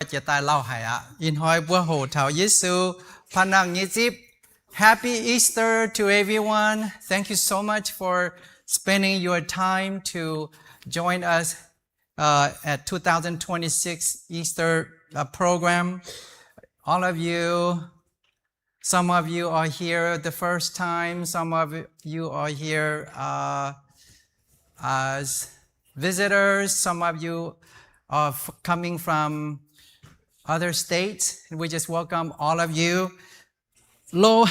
chia tay lao hải ạ. In hỏi bữa hồ thảo Giêsu phan năng nhị dịp. Happy Easter to everyone. Thank you so much for spending your time to join us at 2026 Easter program. All of you, some of you are here the first time. Some of you are here as visitors. Some of you are coming from other states. We just welcome all of you. Lo,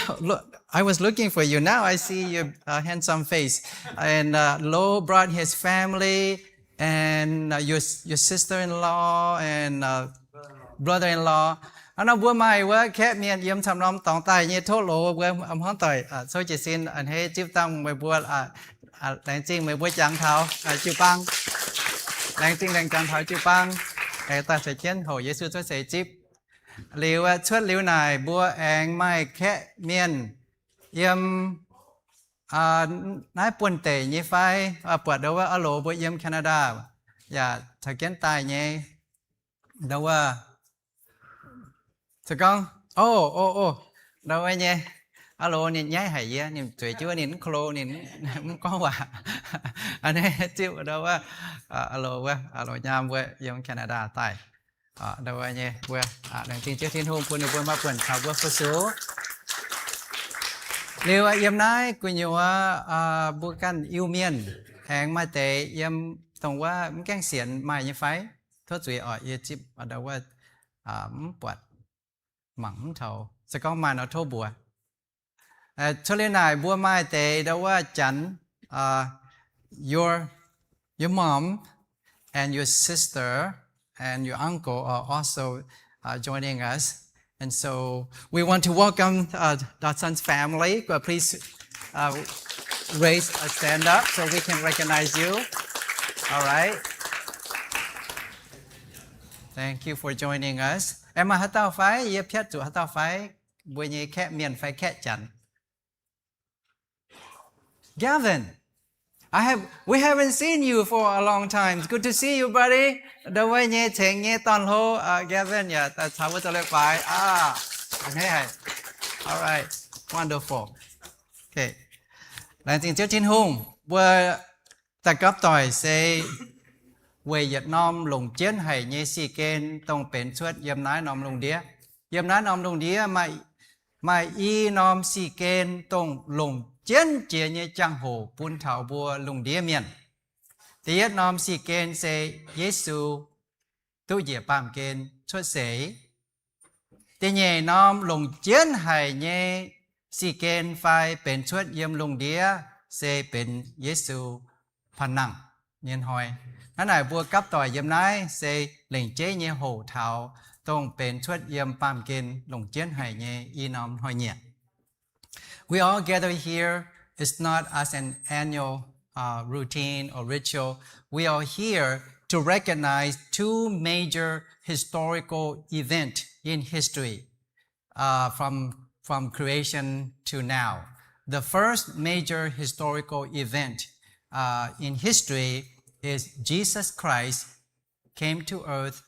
I was looking for you. Now I see your handsome face. And Lo brought his family and your sister-in-law and brother-in-law. Nó bữa mai quá khép miền yếm thầm nom tòng tài như thốt lộ bữa âm hón tỏi. Số chỉ xin anh hay chip tăng mười bữa lãng chinh mười bữa chẳng thảo chịu băng. Lãng chinh lãng chẳng thảo chịu băng. Ta sẽ chiến hồ Giêsu tôi sẽ chip. Liu xuất liu này bữa anh mai khép miền yếm nãy buồn tệ như phai bữa đâu ở lộ bữa yếm Canada. Dạ thời kiến tài nhé. Đâu Thưa con, đâu anh nhé, alo nhìn nhái hay gì, nhìn tuổi chưa nhìn khô nhìn có quả, anh ấy chịu ở đâu alo nhám quê giống Canada tại, đâu anh nhé quê, đang tin trước thiên hùng quân được quân ma quân thảo quân phật số, liều yếm nái của nhiều bữa căn yêu miền, hàng mai tệ yếm tổng qua căng xiển mai như phái, thốt tuổi ở Egypt ở đâu bọt mỏng thầu sẽ có mà nó thô bùa cho nên này bùa mai tệ đâu chắn your mom and your sister and your uncle are also joining us, and so we want to welcome Dasan's family. Please raise a stand up so we can recognize you. All right, thank you for joining us. Em hát tao phái yếp phết chủ hát tao phái buổi nhị khẽ miền phái khẽ chắn. Gavin, we haven't seen you for a long time. It's good to see you, buddy. Đâu vậy nhé chèn nhé toàn hô Gavin ya ta tháo với tôi lại phải hey. All right, wonderful. Okay, lần tình trước thiên hùng vừa ta cấp tỏi sẽ về Việt Nam lùng chiến hay như si kên tông bền suốt yếm nái nòm lùng đĩa mà y nòm si kên tông lùng chiến chia như trang hồ bún thảo bùa lùng đĩa miền tiết nòm si kên sẽ Giêsu tu dĩa bàm kên xuất sế tiết nhẹ nòm lùng chiến hay như si kên phải bền suốt yếm lùng đĩa sẽ bền Giêsu phản năng nhân hỏi nó này vua cấp tỏi yếm nái sẽ lệnh chế như hồ thảo tông bền suốt yếm bàm kên lùng chiến hay như y nòm hỏi nhẹ. We all gather here. It's not as an annual routine or ritual. We are here to recognize two major historical events in history from creation to now. The first major historical event in history is Jesus Christ came to earth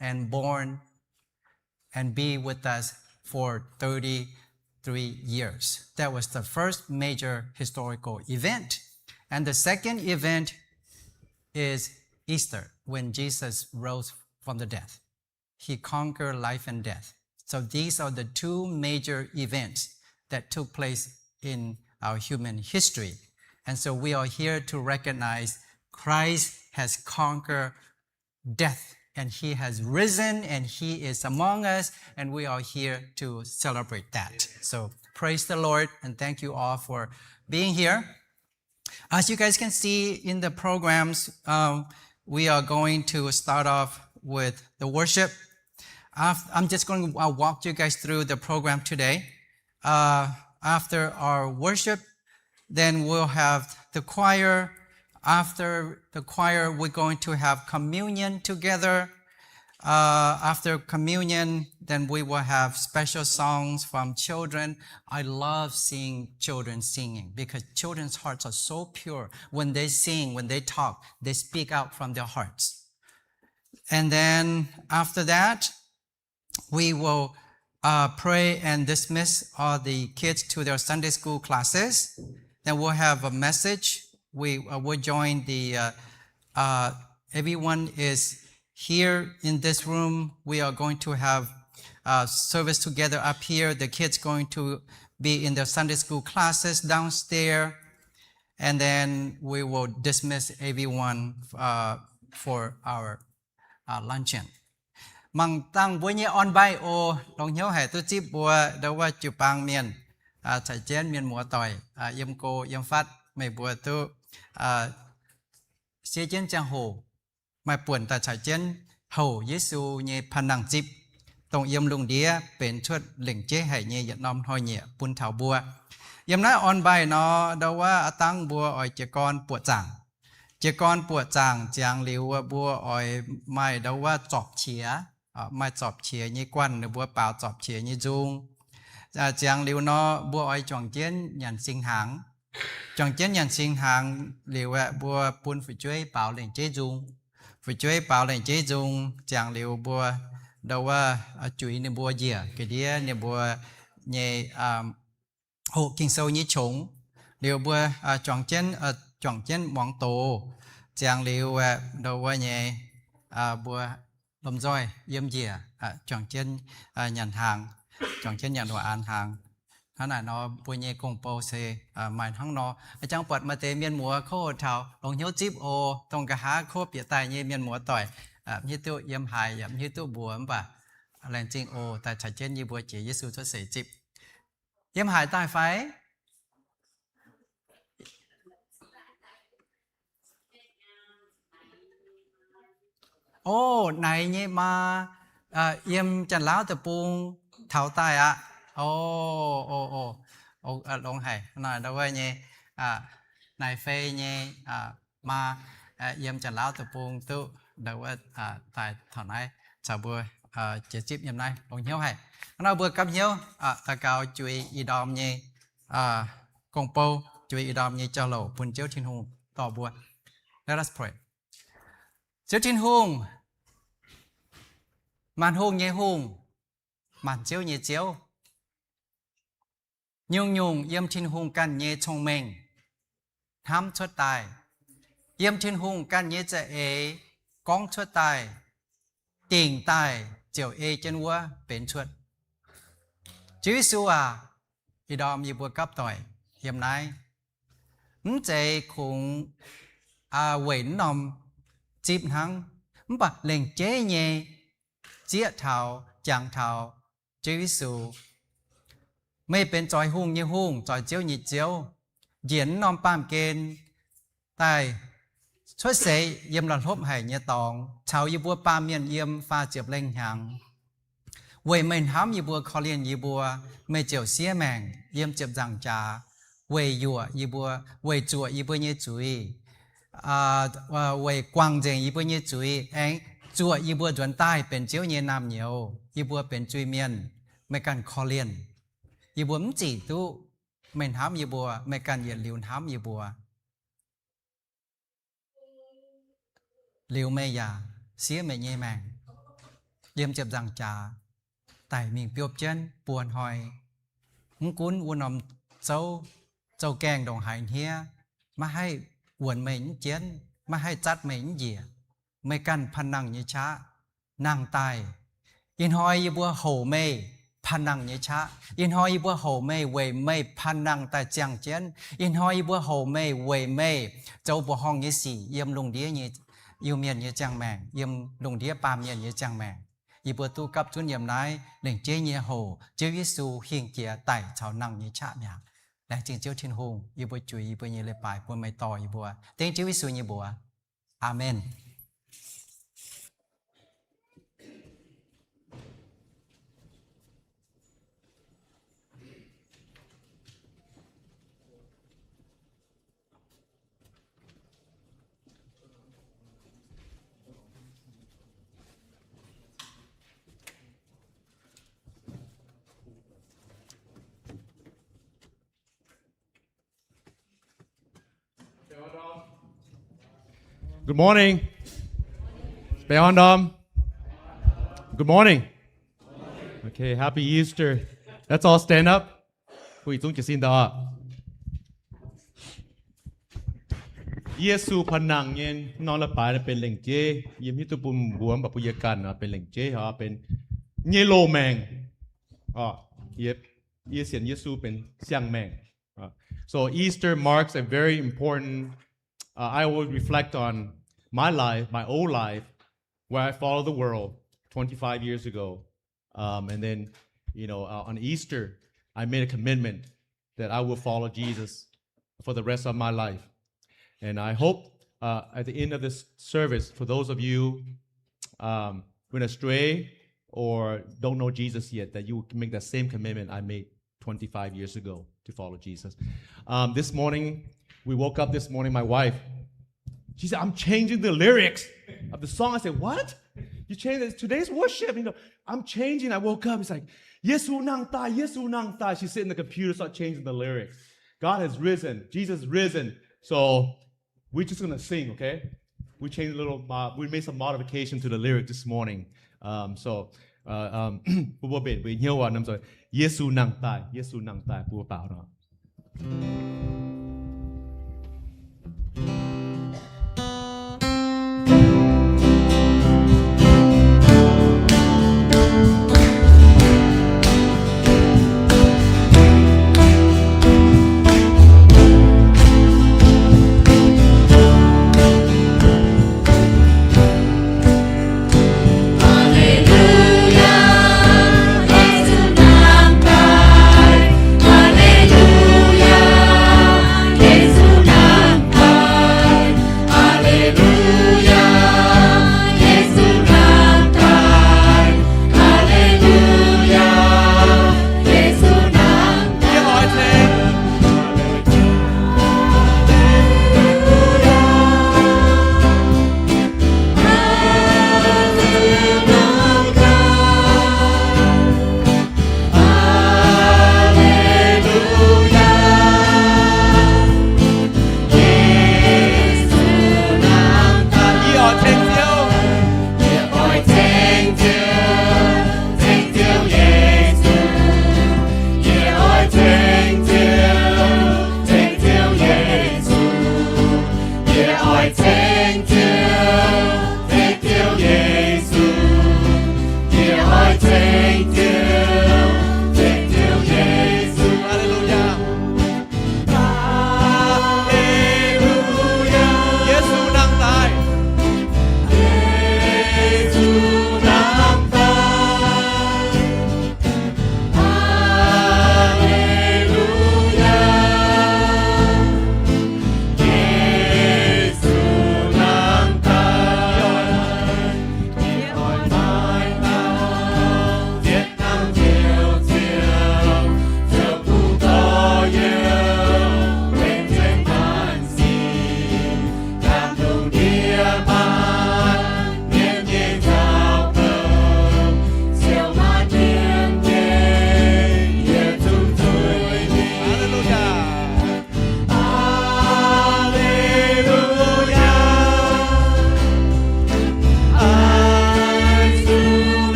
and born and be with us for 33 years. That was the first major historical event. And the second event is Easter, when Jesus rose from the dead. He conquered life and death. So these are the two major events that took place in our human history. And so we are here to recognize Christ has conquered death and he has risen and he is among us, and we are here to celebrate that. So praise the Lord and thank you all for being here. As you guys can see in the programs, we are going to start off with the worship. I'm just going to walk you guys through the program today. After our worship, then we'll have the choir. After the choir, we're going to have communion together. After communion, then we will have special songs from children. I love seeing children singing because children's hearts are so pure. When they sing, when they talk, they speak out from their hearts. And then after that, we will pray and dismiss all the kids to their Sunday school classes. Then we'll have a message. We will join the, everyone is here in this room. We are going to have service together up here. The kids going to be in their Sunday school classes downstairs. And then we will dismiss everyone for our luncheon. Mang tăng với nhé on bay ô long hiếu hải tôi chip bùa đâu qua chụp bang miền chạy chén miền mùa tỏi yếm cô yếm phát mày bùa tu xe chén trang hồ mày buồn tại chạy chén hầu Giêsu nhé pan năng chip tông yếm lùng đĩa bền chuột lĩnh chế hải nhé Việt Nam thôi nhẹ bún thảo bùa yếm nói on bay nó đâu qua tăng bùa ở trẻ con bùa chàng chàng liu bùa ở mày đâu qua chọc chía mai chọc chìa như quan nữa bữa bảo chọc chìa như dung chàng liu nó bữa oi chọn chiến nhận sinh hàng liu bữa bún phải chơi bảo lệnh chế dung chàng liu bữa đâu chuối nên bữa gì cái đĩa nên bữa nhẹ hộ kinh sâu như trống liu bữa chọn chiến món tổ chàng liu đâu nhẹ bữa lầm rồi yếm dìa chọn trên nhận hàng chọn trên nhận đồ ăn hàng nó là nó bùi nhẹ cùng bầu xe mày thằng nó trong bật mà tế miền mùa khô thảo lòng hiếu chip ô tông cả há khô bịa tài như miền mùa tỏi như tôi yếm hài như tôi bùa và lên trên ô tại trái trên như bùa chỉ Giêsu cho sấy chip yếm hài tài phái ô này nhé mà yếm chân lão từ buông thảo tai ạ lông hải nói đâu vậy nhé này phê nhé mà yếm chân lão từ buông tự đâu vậy tại thảo này chào bữa chế chip yếm này lông hiếu hải nó bữa cắm hiếu ta cao chui y đom nhé công bố chui y đom nhé cho lẩu bún chiếu thiên hùng tỏ bữa. Let us pray. Chiếu thiên hùng màn hùng nhé hùng màn chiếu nhé chiếu nhung yếm thiên hùng can nhé thông minh ham xuất tài yếm thiên hùng can nhé dạy ế con xuất tài tiền tài chiều ế chân vua bến xuất chứ Giêsu thì đó mình vừa cấp tội hiểm này dạy cũng quẩy nằm chip hăng bà lệnh chế nhé chia thảo chẳng thảo Chúa Giêsu mấy bên tròi hung như hung tròi chiếu như chiếu diễn non bám kên tài xuất sẽ yếm là hốp hải như tòng chào như bùa ba miền yếm pha chụp lên hàng vậy mình hám như bùa khó liền như bùa mấy chiều xía mèng yếm chụp rằng trà vậy dùa như bùa vậy chùa như bùa như chuối vậy quang dền như bùa như chuối anh chùa y bùa chuẩn taiเป็น chiếu như nam nhiều y bùaเป็น chui miền mấy căn khó liền y bùa chỉ tu mình hám y bùa mấy căn nhiệt liều hám y bùa liều mê già xía mê nhê màng yếm chụp rằng trà tại mình biểu chân buồn hỏi muốn cuốn uốn nằm châu kèng đồng hành hia mà hay uốn mình chiến mà hay chặt mình gì mấy cănพัน năng như cha năng tài in hoi y bùa hổ mê พัน năng như cha in hoi y bùa hổ mê về mê พัน năng tại chẳng chén in hoi y bùa hổ mê về mê châu bùa hong như xỉ yếm lùng đĩa như yêu miền như chẳng mèng yếm lùng đĩa ba miền như chẳng mèng y bùa tu cấp chuyên nhiệm này lệnh chế như hổ Chúa Giêsu hiền kia tại chào năng như cha mèng đại chính chiếu thiên hùng y bùa chui y bùa như lệ bài bùa mày tỏi y bùa tên Chúa Giêsu như bùa Amen. Good morning. Good morning. Okay, happy Easter. Let's all stand up. ผู้中จะสินดาเยซูพนังเงินนอนละปายเป็นเหล่งเจยิมฮิตุปุ่มบวมแบบปุยกันเป็นเหล่งเจฮะเป็นเยโลแมงเยเสียนเยซูเป็นเสียงแมง so Easter marks a very important I will reflect on my life, my old life, where I followed the world 25 years ago. And then, on Easter, I made a commitment that I will follow Jesus for the rest of my life. And I hope at the end of this service, for those of you who are astray or don't know Jesus yet, that you can make that same commitment I made 25 years ago to follow Jesus. This morning, we woke up this morning, my wife, she said, I'm changing the lyrics of the song. I said, what? You changed it? Today's worship, I'm changing. I woke up, it's like, Yesu nang tai, Yesu nang tai. She sit in the computer, start changing the lyrics. God has risen, Jesus risen. So we're just gonna sing, okay? We changed we made some modification to the lyric this morning. We hear one, I'm sorry. Yesu nang tai, Yesu nang tai, ผู้เปล่าเนาะ Hallelujah.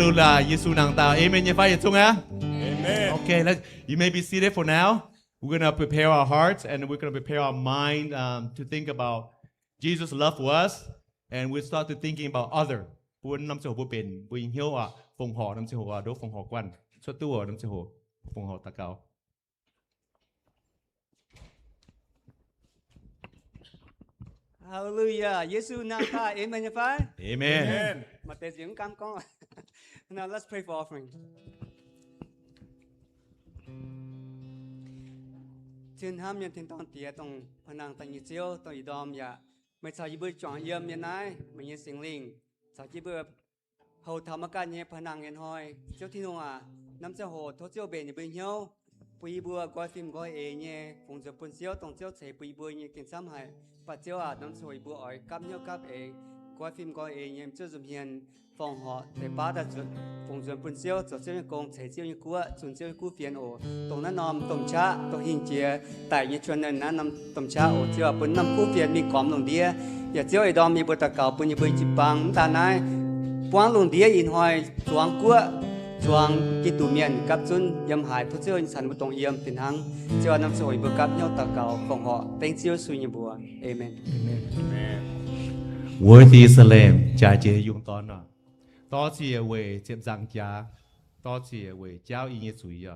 Hallelujah. Yesu nang tao. Amen. Như phải chung á. Amen. Okay, you may be seated for now. We're going to prepare our hearts and we're going to prepare our mind to think about Jesus' love for us. And we'll start to thinking about other. Buôn năm sẽ hồ bền, buôn hiếu phòng họ năm sẽ hồ đố phòng họ quan. Xuất tu năm sẽ hồ phòng họ ta cao. Hallelujah. Yesu nang ta. Amen. Như phải. Amen. Mà tế diễn cam con. Now let's pray for offering. Thiên ham nhân thiên tông tía tông phản năng tông như chiếu tông y đom ya. Mấy sao y bươi chọn yếm nhân ái. Mấy nhân sinh linh. Sao y bươi hầu thảo mà cả nhé phản năng nhân hoi. Chiếu thiên hông năm sẽ hồ thốt chiếu bền như bươi hiếu. Bùi bùa gói phim gói nhé. Phùng dựa phun chiếu tông chiếu chế bùi bùi như kiến xăm hại. Và chiếu năm sẽ hồi bùa ỏi cắp nhau cắp gói phim gói nhé. Chiếu dùm hiền phòng họ để bá đã chuẩn phùng dựa phun chiếu cho chiếu như công chế chiếu như cua chuẩn chiếu như cua phiền ổ. Tông nó nòm tông cha tông hình chia tại như chuẩn nên nằm tông cha ổ chiếu bún nằm cua phiền mi cóm lồng đĩa. Giờ chiếu ấy đom mi bùa ta cầu bùn như bùi chip bằng ta này. Quang lồng đĩa in hoài chuang cua chuang cái tủ miền cắp chun yếm hải thu chiếu sản một tông yếm tiền hăng. Chiếu năm sôi bùa cắp nhau ta cầu phòng họ tên chiếu suy như bùa. Amen. Worthy is the Lamb. Cha chế dùng tón à. Đó chỉ về chém giang cha. Đó chỉ về Chao y Giêsu à.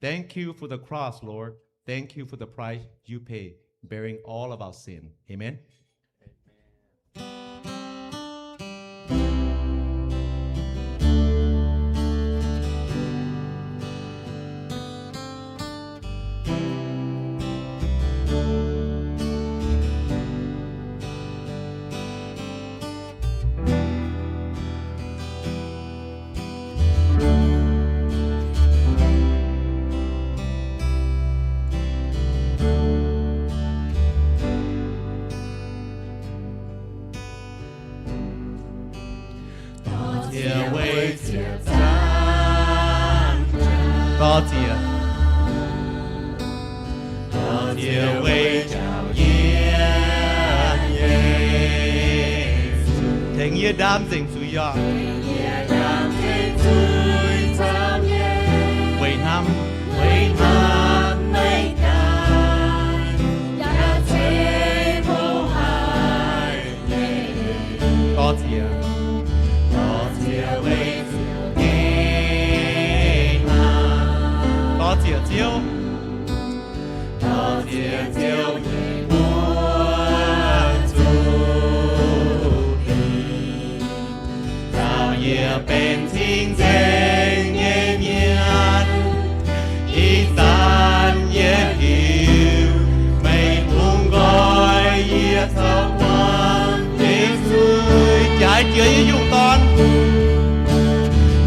Thank you for the cross, Lord. Thank you for the price you pay, bearing all of our sin. Amen. Đó chỉ đó chỉ về chào Thánh nghĩa đam dình suy ya Quay năm mấy cái Đã chế vô hại Đó chỉ về Đó chỉ chiếu Đó chỉ chiếu bên thiên danh nhẹ nhàng ý tan nhẹ hiểu mây buông gói nhẹ thao quan thế giới trái chia dung con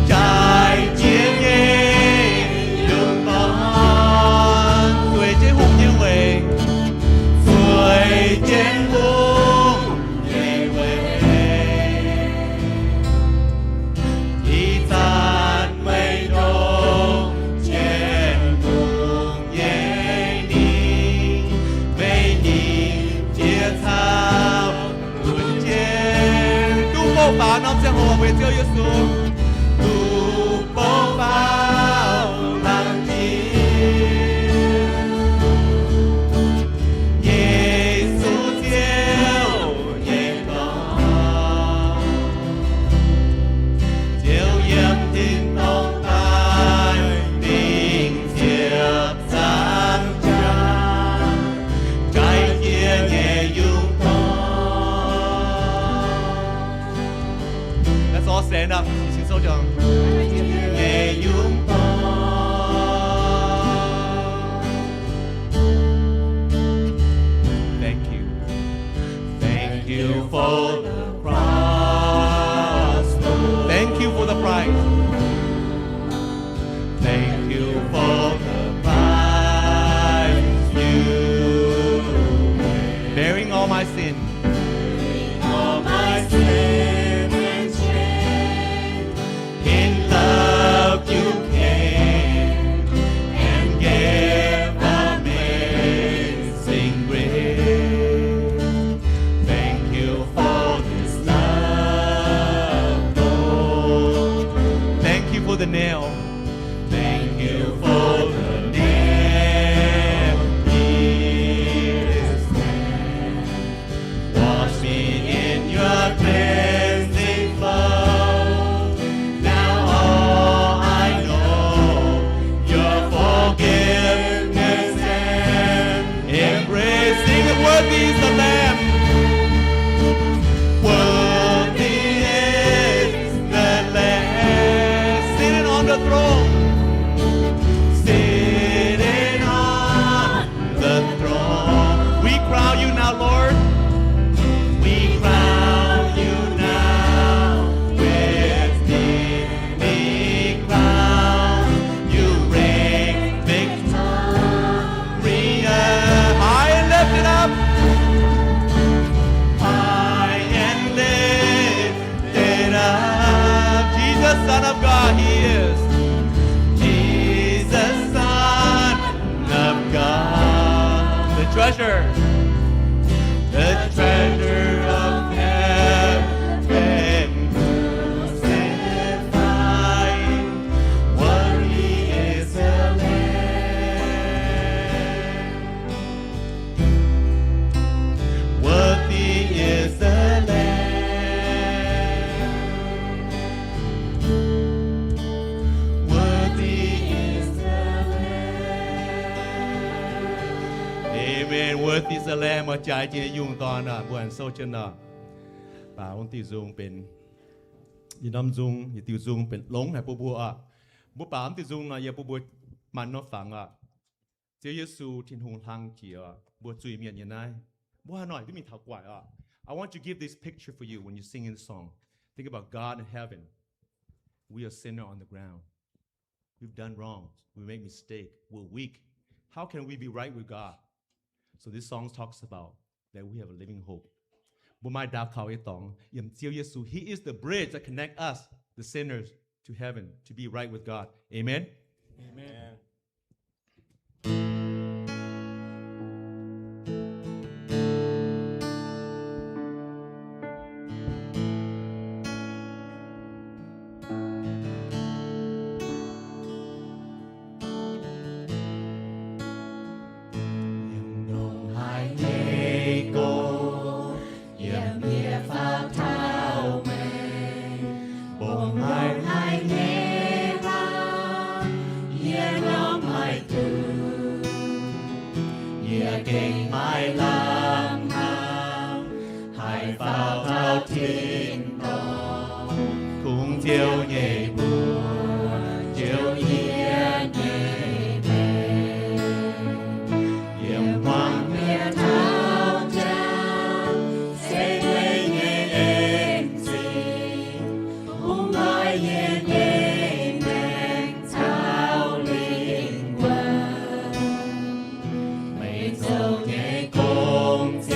trái chia nhẹ dung con tuổi chế hùng như vậy tuổi trên năm sẽ hồ về Chúa Giêsu tu bố bao thằng chi Giêsu chiếu nhẹ con chiếu yếm thiên tông tai tình thiệp gian trang trái chia nhẹ dung all stand up. Xin số trường. Nghe dung Thank you. Thank you for the cross. Thank you for the price. Thank you for the price you bearing all my sin. All my sin. Worthy is the Lamb. Worthy is the Lamb. Sitting on the throne. Sitting on the throne. We crown you now, Lord. We crown you now with the crown. You reign victorious. High and lifted up. High and lifted up. Jesus, Son of God, He is. Jesus, Son of God. The treasure. The treasure of heaven, crucified. Worthy is the Lamb. Worthy is the Lamb. Worthy is the Lamb. Amen. Worthy is the Lamb. มาจ่ายเจยุงตอนบวนโซเชนป่าวันที่ซุงเป็นยีน้ำซุงยีติวซุงเป็นหลงให้ปูบัวบุป่าวันที่ซุงนะยีปูบัวมันนอฝังเจ้าเยซูทินหงทางเขียวบัวจุยเมียนยันไงบัวหน่อยที่มีเท้ากวาย I want to give this picture for you when you sing in the song. Think about God in heaven. We are sinner on the ground. We've done wrong. We make mistake. We're weak. How can we be right with God? So this song talks about that we have a living hope. He is the bridge that connects us, the sinners, to heaven, to be right with God. Amen? Amen. Kungx Nyei buồn, chiều yên Nyei mềm, yểm hoàng miệt thao trang, xây quê Nyei em xin, lai yên Nyei mềm thao linh quân, mấy dấu Nyei Kungx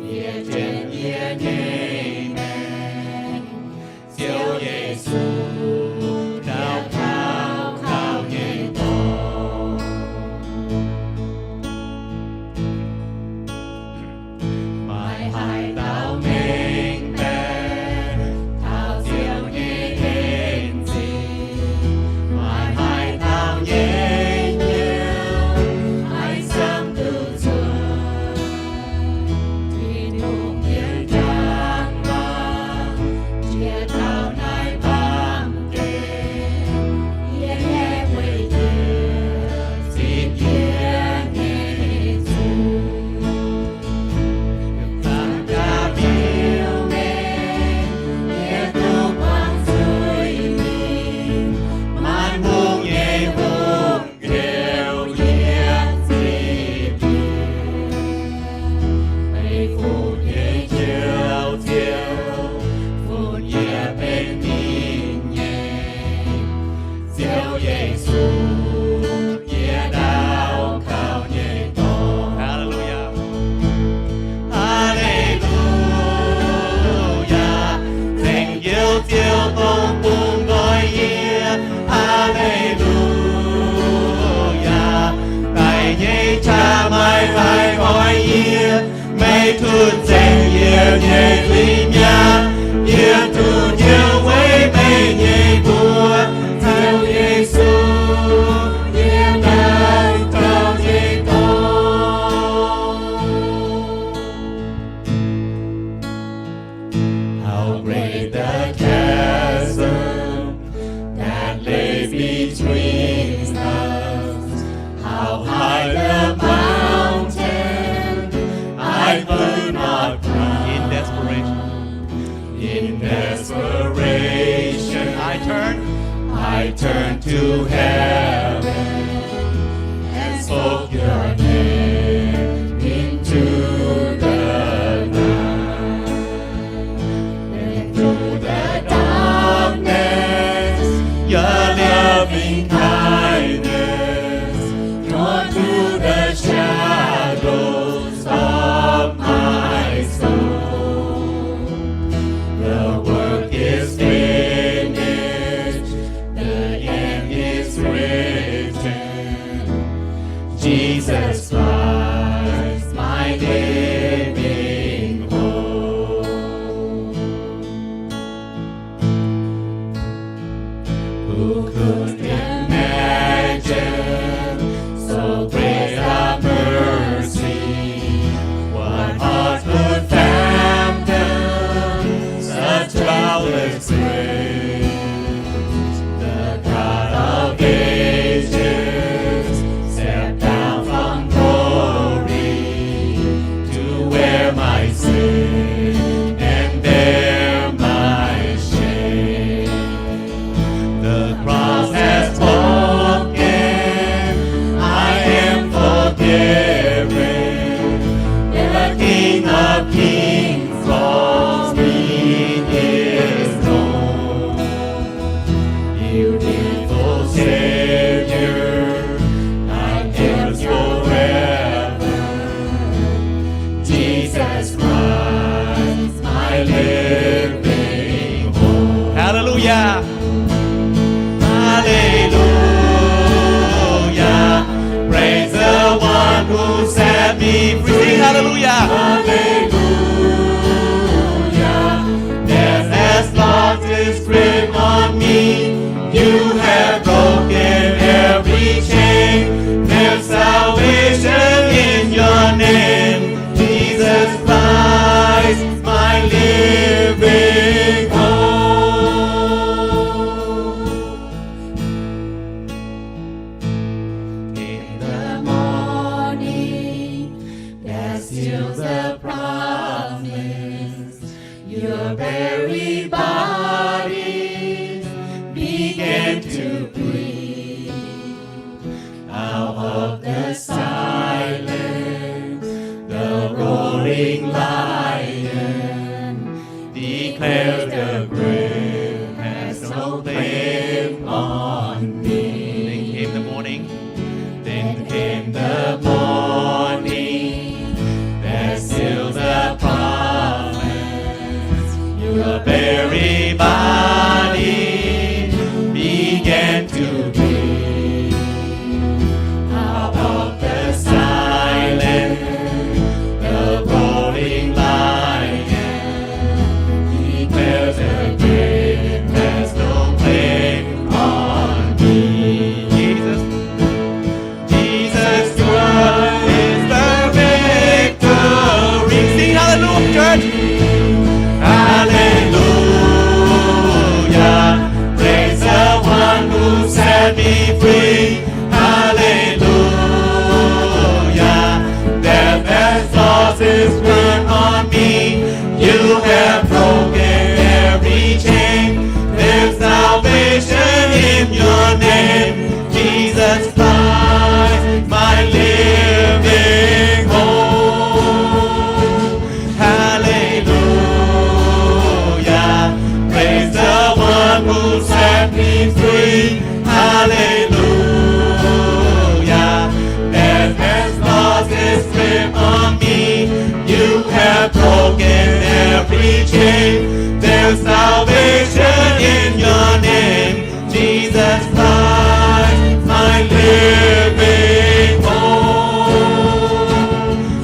địa trên yên Nyei mềm, siêu Giêsu đào khao khao Nyei tổ, mai hai tao mênh mê thao siêu Nyei em xin, mai hai tao Nyei nhiều ai sớm từ xuân, thủy thuộc thiên trang vang chia thao nai bám kề yên nghe quê kia xin yên nghe dù tăng ca biêu mê nghe tu quang dưới mình man buông Nyei buông kêu yên dịp mấy phút Nyei chiều chiều phút nhẹ bên Mienh siêu Giêsu nhẹ đau khao Nyei tổ. Hallelujah. Hallelujah. Tình yêu chiều tôn buông gọi yên. Hallelujah. Tại Nyei cha mai vai gọi yên. Mấy thương dành yên Nyei lý nha. Yên tu nhiều với mấy Nyei buồn. Theo Giêsu yên đau khao Nyei tổ. How great the chasm that lay between us. How high the mountain I could not cry. In desperation, I turned to heaven and spoke your name into the night. And through the darkness, your loving kindness drawn to the shadows of my soul. The work is finished, the end is written. Jesus Christ, my living hope. Who could imagine so great a mercy? What heart could fathom such boundless grace? The God of ages stepped down from glory to wear my sin and bear my shame. The cross has spoken, I am forgiven. The King of Kings calls me his own. Beautiful Savior, I'm yours forever. Jesus Christ, my living hope. Hallelujah. Hallelujah. Praise the one who set me free. Sing hallelujah. Hallelujah. Death has lost its grip on me. You have broken every chain. There's salvation in your name. Jesus Christ, my living hope. In the morning, there seals the promise. Your very body began to breathe. Out of the silence, the roaring lion declares the grave has no claim on me. Then came the morning. Then came the morning that sealed the promise. Your very body began to breathe. Out of the silence, the roaring lion declares the grave has no claim on me. Jesus Christ is the victory. Sing hallelujah, church. Hallelujah. Praise the one who set me free. Hallelujah. Death has lost its grip on me. You have broken every chain. There's salvation in your name. Jesus Christ, my living hope. Hallelujah. Praise the one who set me free. Hallelujah. Death has lost its grip on me. You have broken every chain. There's salvation in your name. Jesus Christ, my living hope.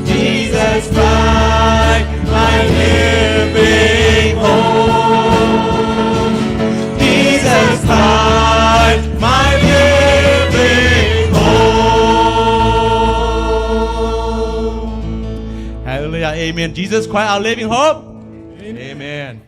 Jesus Christ, my living hope. Jesus Christ, my living hope. Hallelujah, amen. Jesus Christ, our living hope. Amen.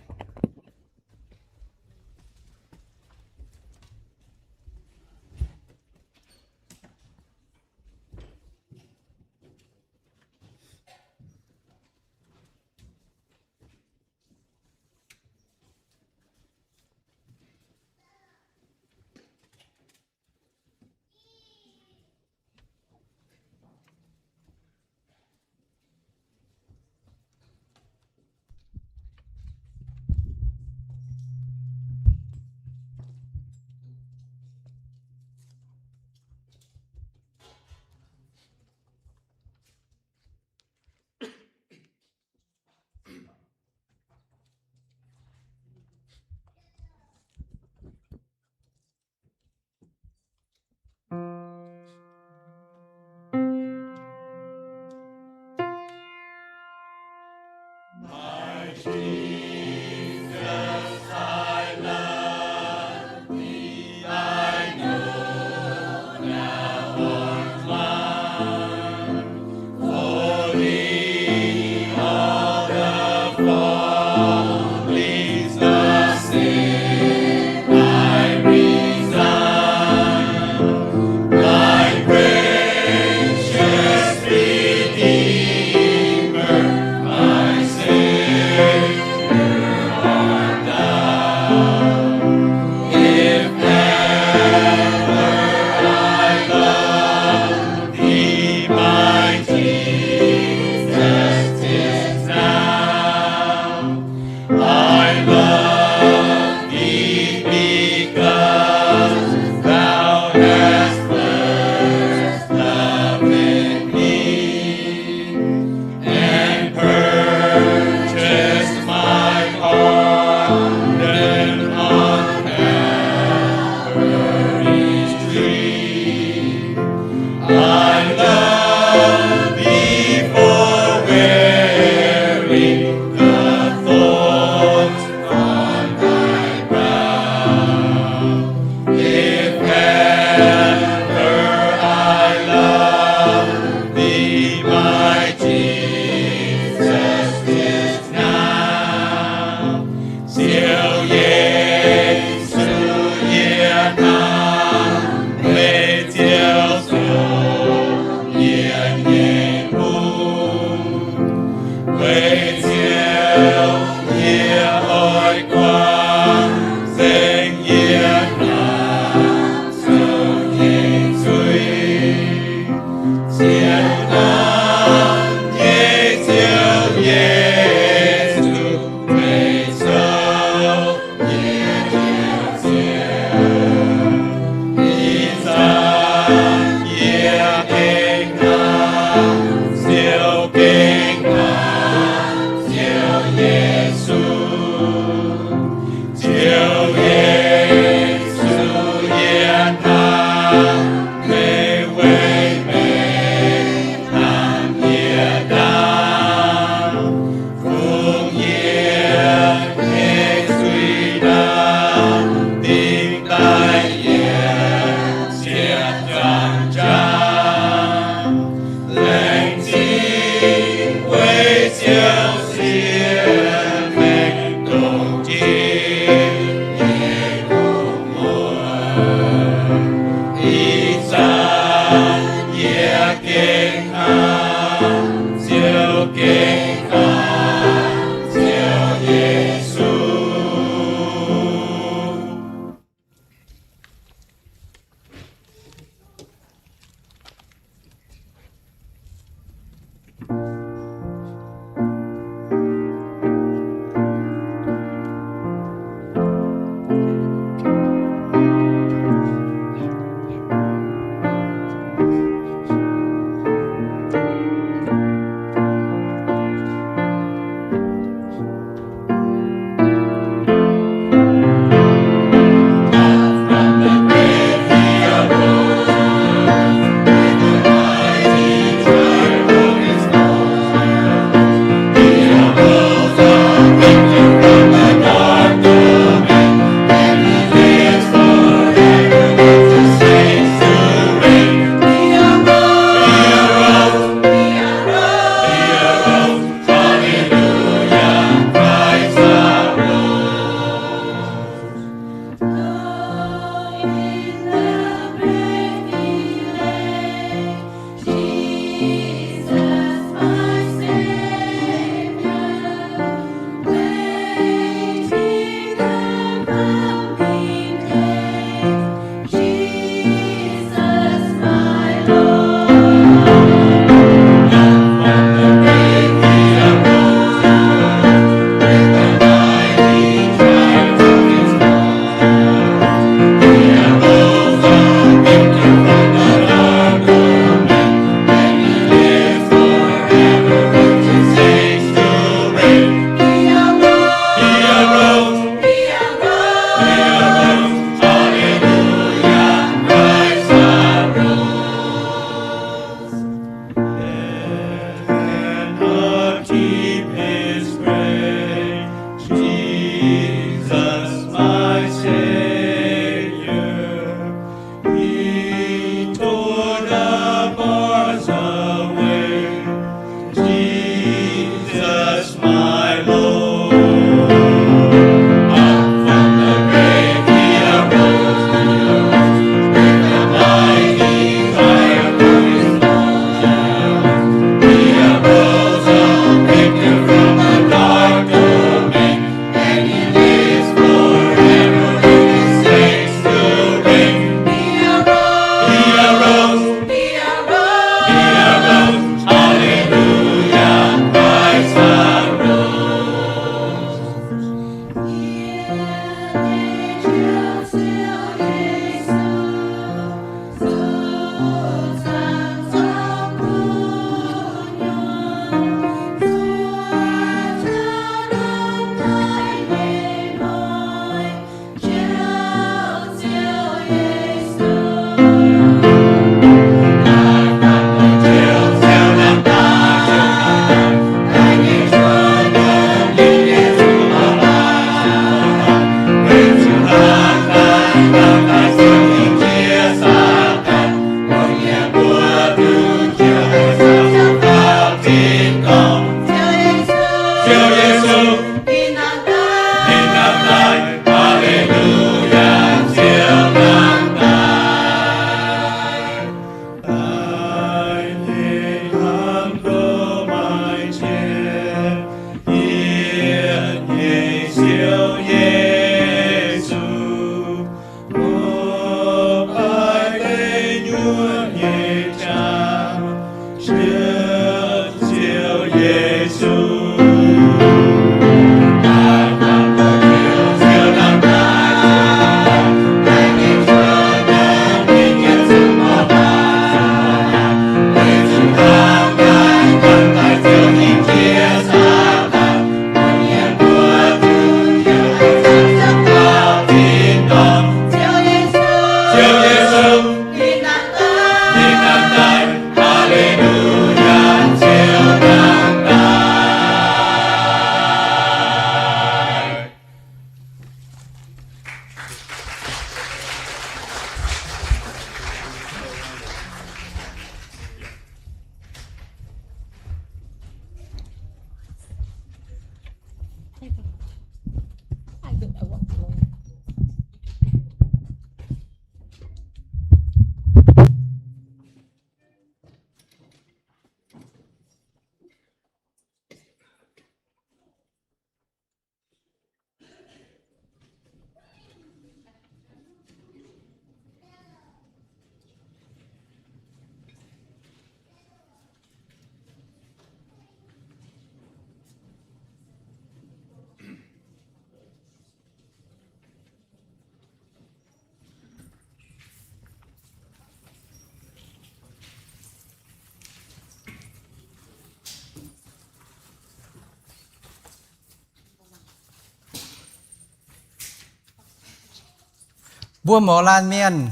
Bua mổ lan miên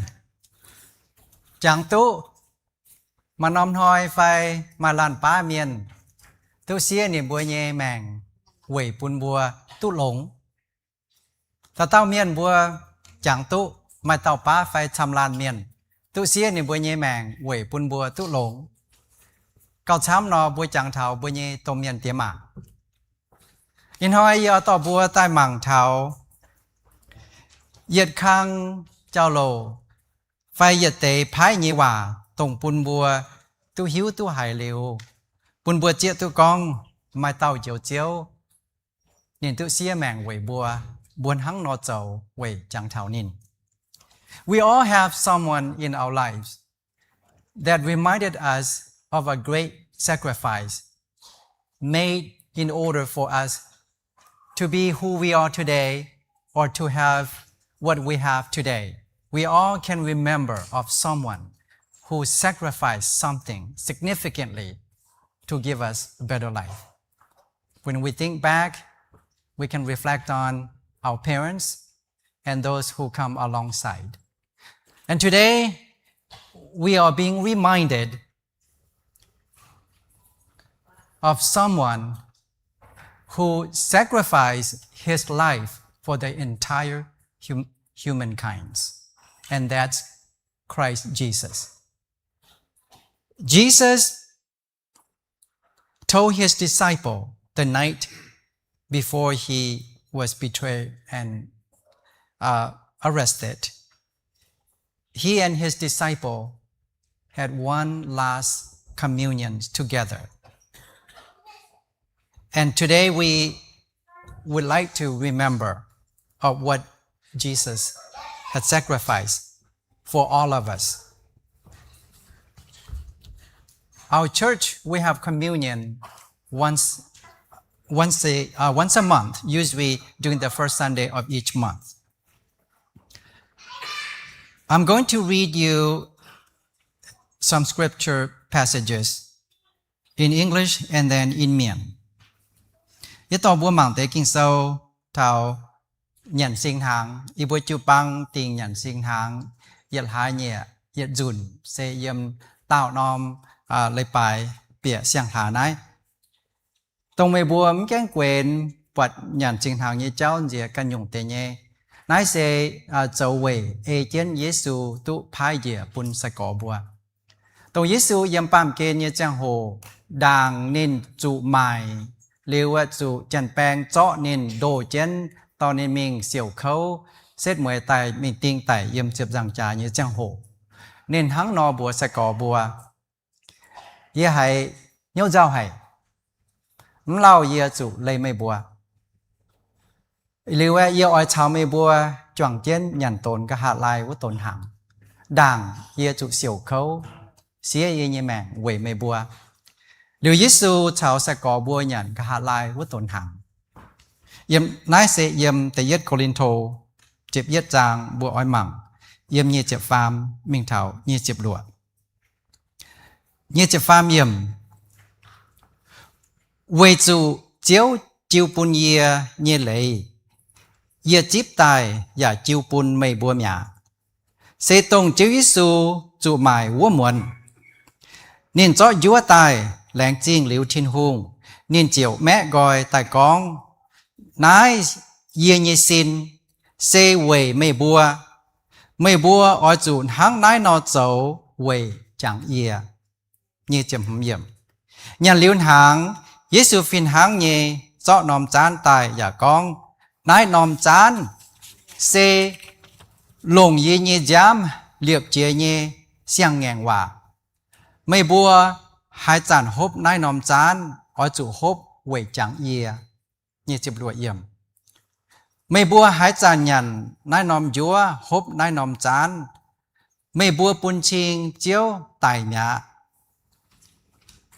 chẳng tu mà nóm hoi phai mà lan pá miên tu xia ni bua nhẹ màng quẩy pun bua tu lống ta tao miên bua chẳng tu mà tao pá phai chăm lan miên tu xia ni bua nhẹ màng quẩy pun bua tu lống cao chám nó bua chẳng thảo bua nhẹ tôm miên tiêm à in hoi giờ tao bua tai mảng thảo Yết khang chao lồ phai yết tế phái nhị hòa tổng bùn bùa tu hiếu tu hải liều bùn bùa chia tu con mai tàu chiều chiếu nên tu xia màng quẩy bùa buồn hăng nó chầu quẩy chẳng thảo nín. We all have someone in our lives that reminded us of a great sacrifice made in order for us to be who we are today or to have what we have today. We all can remember of someone who sacrificed something significantly to give us a better life. When we think back, we can reflect on our parents and those who come alongside. And today, we are being reminded of someone who sacrificed his life for the entire humankind, and that's Christ Jesus. Jesus told his disciple the night before he was betrayed and arrested, he and his disciple had one last communion together. And today we would like to remember of what Jesus had sacrificed for all of us. Our church, we have communion once a month, usually during the first Sunday of each month. I'm going to read you some scripture passages in English and then in Mien. Yết tỏ bua mảng tế kinh sâu thảo nhận sinh tháng y bua chu băng tình nhận sinh tháng yết hai nhẹ yết dùn xe yếm tạo nòm lấy bài bịa xiang thả này tông mê bua mít kén quên vật nhận sinh tháng như cháu dìa căn dùng tế nhé nái xe Zouv ê chén Giê-xu tụ phai dìa bùn sạch cỏ bua tông Giê-xu yếm bàm kê như chang hồ đàng nên trụ mài liêu trụ chân bèng chọ nên đồ chén tao nên mình xỉu khâu xét mười tài mình tinh tài yếm chếp rằng trà như chang hồ nên hăng no bùa sạch cỏ bùa yê hay nhô giao hay lao yê trụ lấy mây bùa liêu yê oi chào mây bùa choàng chén nhận tồn cả hạt lai của tồn hẳn đảng yê trụ xỉu khâu xía yê như mẹ quẩy mây bùa liêu Giê-xu chào sạch cỏ bùa nhận cả hạt lai của tồn hẳn yếm nái sẽ yếm tại yết Cô-linh-thô chếp yết giang bùa oi mẳng yếm như chếp phàm mình thảo như chếp lụa như chếp phàm yếm Vì chủ chiếu chiêu bùn yê như lấy yê chíp tài và chiêu bùn mây bùa mẹ sẽ tông chiếu Giê-xu chủ mài vô muộn nên cho dúa tài làng chiên liễu thiên hùng nên chiều mẹ gọi tài con nái yê như xin xe quẩy mây bùa ở chủ hăng nái nó dấu quẩy chẳng yê như chấm hâm yếm nhận liễu hàng Giê-xu phiên hăng nhé cho nòm chán tài và con nái nòm chán xe lồng yê như giám liệp chia nhé xiang ngàn hòa mây bùa hai chán hốp nái nòm chán ở chủ hốp quẩy chẳng yê như chụp lụa yếm mây bùa hai chán nhận nái nòm dúa hốp nái nòm chán mây bùa bùn chiên chiếu tài nhã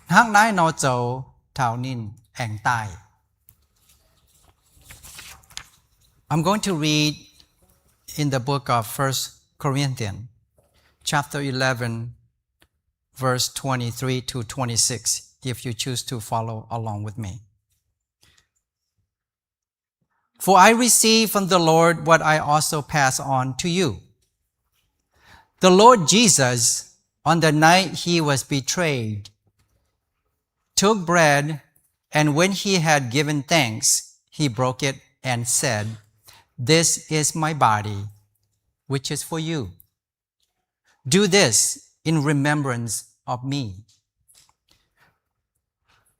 hăng nái nó chầu thảo nín ảnh tài. I'm going to read in the book of 1 Corinthians, chapter 11, verse 23 to 26, if you choose to follow along with me. For I received from the Lord what I also pass on to you. The Lord Jesus, on the night he was betrayed, took bread, and when he had given thanks, he broke it and said, "This is my body, which is for you. Do this in remembrance of me."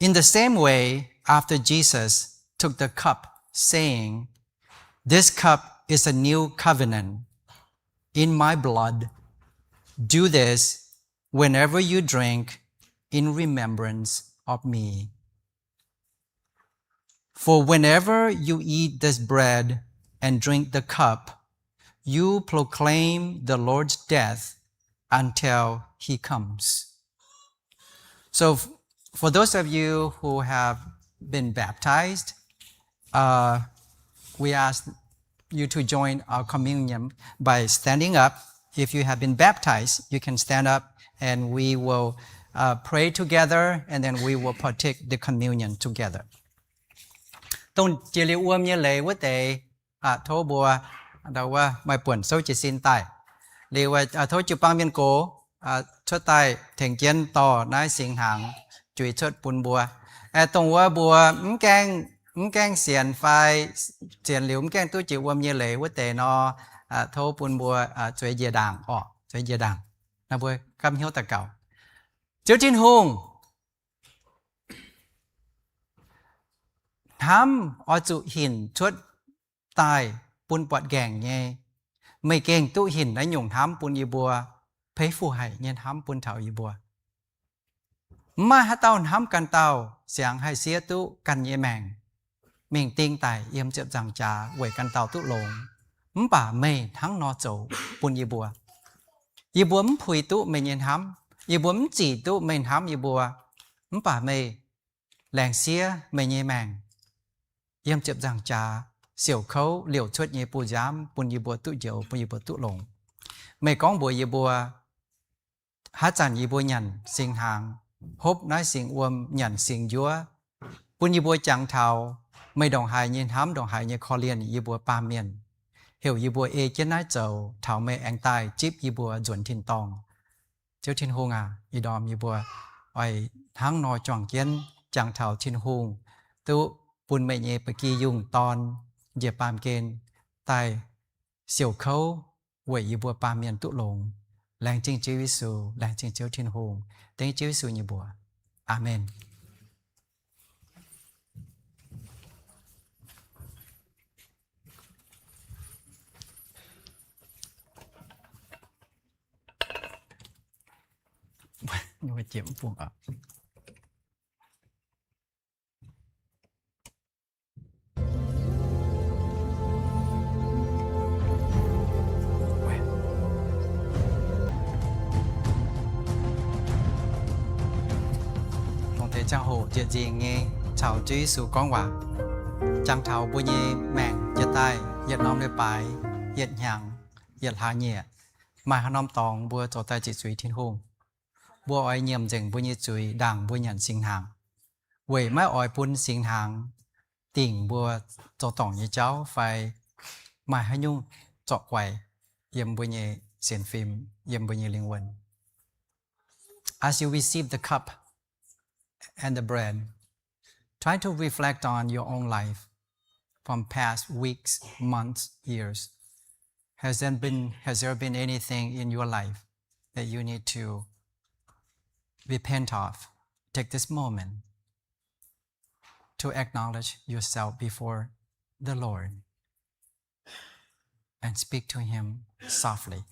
In the same way, after Jesus took the cup, saying, "This cup is a new covenant in my blood. Do this whenever you drink in remembrance of me. For whenever you eat this bread and drink the cup, you proclaim the Lord's death until he comes." So for those of you who have been baptized, we ask you to join our communion by standing up. If you have been baptized, you can stand up and we will pray together, and then we will partake the communion together. Tông chỉ liệu uom như lệ với tệ thô bùa đầu mai buồn sâu chỉ xin tài liệu thô chụp băng miên cố xuất tài thành chiến tỏ nái sinh hàng chuối xuất bùn bùa tông bùa keng xiển phai xiển liễu keng tôi chịu uom như lệ với tệ nó thô bùn bùa chuối dìa đảng chuối dìa đảng là bùa cam hiếu tà cầu chiếu trên hùng thám ở trụ hình chuột tài bùn bọt gàng nhé mày kèng tụ hình đã nhung thám bùn y bùa phế phù hải nhân thám bùn thảo y bùa mà hát tao thám can tao sáng hay xía tụ can nhẹ màng mình tinh tài yếm chậm rằng trà quẩy can tao tụ lồng bà mày thắng nó chấu bùn y bùa phùi tụ mày nhân thám y bùa chỉ tụ mày thám y bùa bà mày làng xía mày nhẹ màng yếm chậm rằng trà xỉu khấu liều chuột nhẹ bùa giám bùn y bùa tụ dầu bùn y bùa tụ lồng mày con bùa y bùa hát chàn y bùa nhận sinh hàng hốp nói sinh uom nhận sinh dúa bùn y bùa chẳng thảo mày đồng hài nhìn hám đồng hài như kho liên y bùa ba miền hiểu y bùa ê chết nói chầu thảo mày anh tài chip y bùa duẩn thiên tòng chiếu thiên hùng y đòm y bùa oai tháng nò choàng kiến chẳng thảo thiên hùng tụ bùn mày nhẹ bờ kỳ dùng tòn dẹp bàm kên tài xỉu khấu quẩy y bùa ba miền tụ lồng làng chính Chúa Giêsu làng chính Chúa Thiên Hùng tên Chúa Giêsu như bùa. Amen. Nhưng mà chiếm buông ở. Chào hồ chuyện gì nghe chào Chúa Giêsu con quả chẳng thảo bùi nhẹ mẹng giật tai giật nóm nơi bài giật nhàng giật hạ nhẹ mà hà nóm tòng bùa cho tay chỉ suy thiên hùng bùa oi nhiệm dừng bùi nhẹ suy đảng bùi nhận sinh hàng quẩy máy oi bùn sinh hàng tỉnh bùa cho tòng như cháu phải mà hà nhung cho quẩy yếm bùi nhẹ xiên phim yếm bùi nhẹ linh quân. As you receive the cup and the bread, try to reflect on your own life from past weeks, months, years. Has there been anything in your life that you need to repent of? Take this moment to acknowledge yourself before the Lord and speak to Him softly.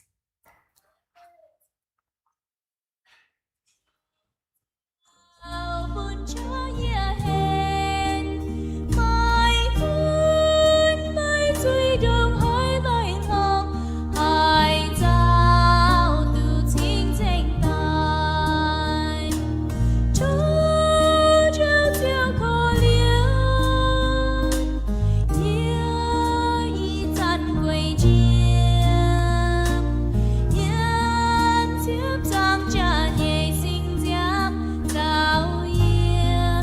Tiếp rằng cha nhảy sinh giám giáo yên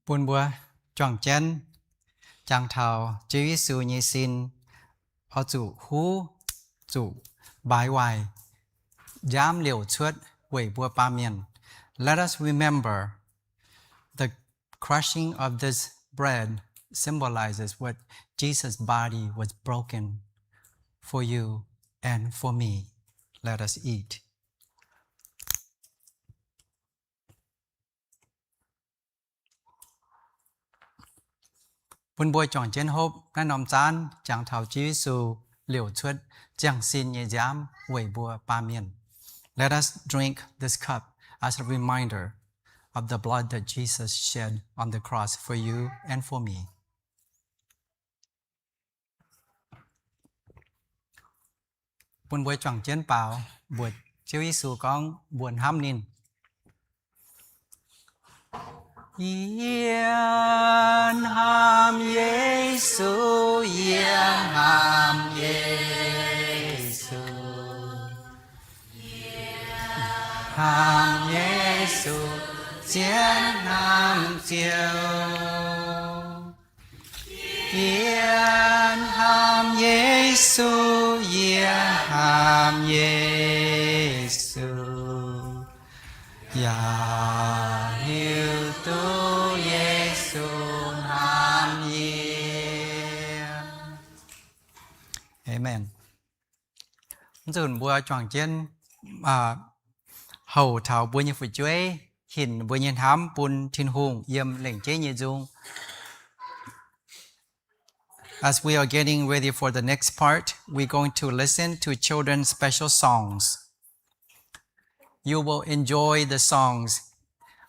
Buôn bùa chọn chân Chàng thảo Chúa Giêsu Nhei xin ở chủ hú chủ bái hoài giám liều chuốt quẩy bùa ba miền. Let us remember the crushing of this bread symbolizes what Jesus' body was broken for you and for me. Let us eat. Buôn bùa chọn chân hộp ngăn nòm chán chàng thảo Chúa Giêsu liều chuốt chàng xin nhé giám quẩy bùa ba miền. Let us drink this cup as a reminder of the blood that Jesus shed on the cross for you and for me. Buôn bùa chọn chân bảo buộc Chúa Giêsu con buồn ham nín. Yên ham Giêsu, yên ham Giêsu, ham Giêsu, chiến nam chiều. Yên ham Giêsu, yên ham Giêsu, ya hiu tu Giêsu ham yên. Amen. Dùn bùa chọn chân hầu thảo bùa như phụ chuối hình bùa nhiên hám bùn thiên hùng yếm lệnh chế như dung. As we are getting ready for the next part, we're going to listen to children's special songs. You will enjoy the songs.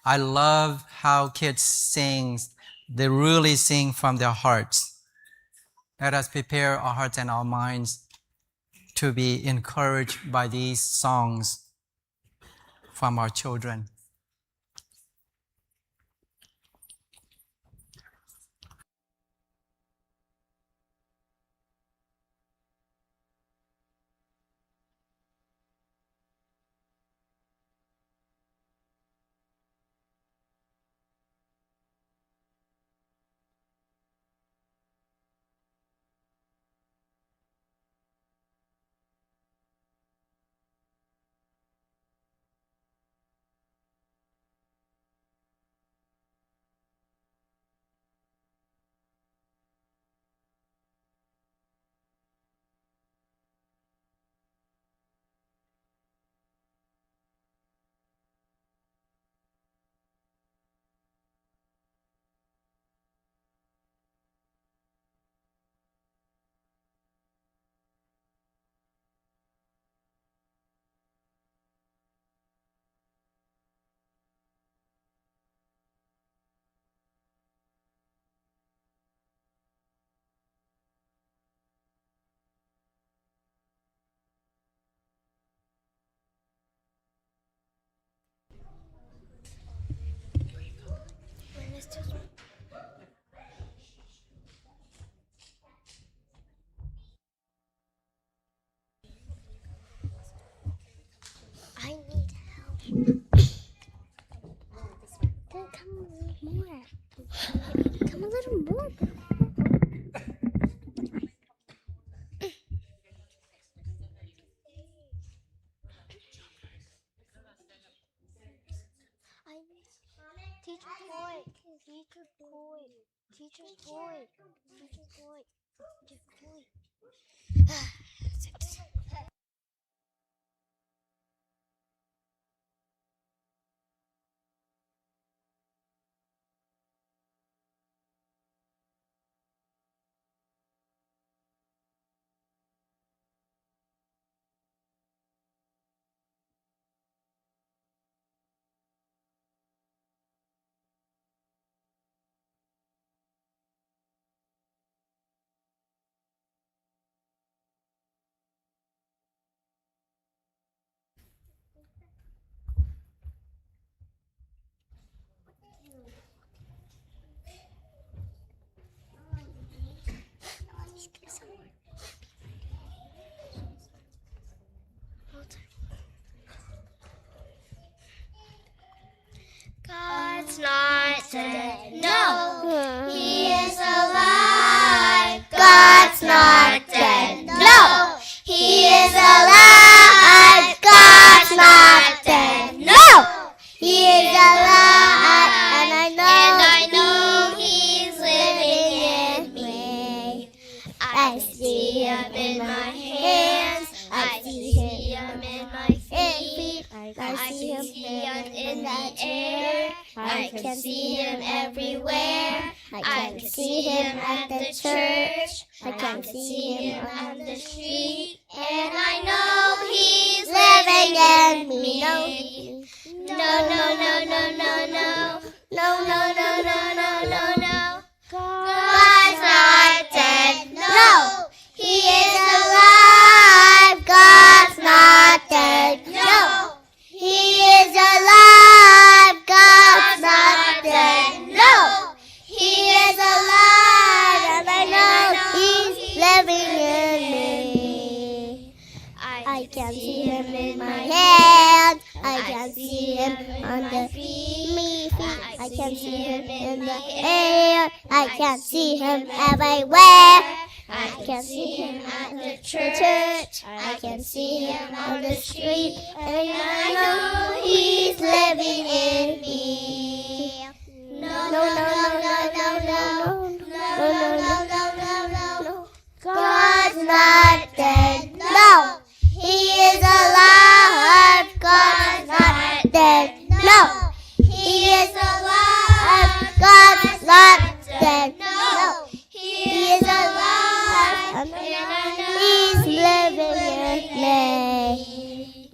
I love how kids sing. They really sing from their hearts. Let us prepare our hearts and our minds to be encouraged by these songs from our children. I need help. Then come a little more. Come a little more. Teacher toy. Teacher toy. Teacher toy. Teacher toy. Teacher toy. not dead. No, He is alive. God's not dead. No, He is alive. And I know He's living in me. I see Him in my hands. I see Him in my feet. I see Him in the air. I can see Him everywhere. I can see Him at the church. I can see Him on the street. And I know He's living in me. No, no, no, no, no, no. No, no, no, no, no, no, no. God's not dead. No, He is alive. God's not dead. No, He is alive. God's not dead. No, He is alive. And I know He's living in me. I can see Him in my hand. I can see Him on the feet. I can see Him in the air. I can see Him everywhere. I can see Him at the church. I can see Him on the street. And I know He's living in me. No, no, no, no, no, no, no, no, no, no, no, no, no. God's not dead. No, He is alive. God's not dead. No, He is alive. God's not dead. No, He is alive. And He's living in me.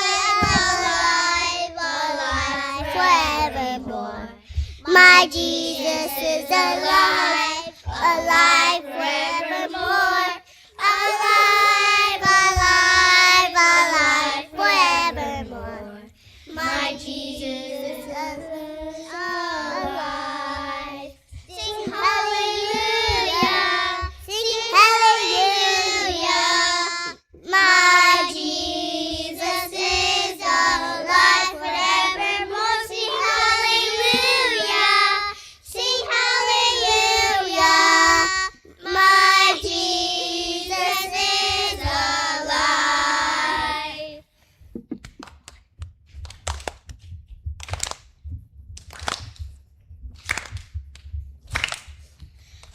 Alive, alive, forevermore. My Jesus is alive, alive forevermore. Alive, alive, alive forevermore. My Jesus is alive. Sing hallelujah, sing hallelujah. My Jesus is alive forevermore. Sing hallelujah, sing hallelujah. My Jesus is alive.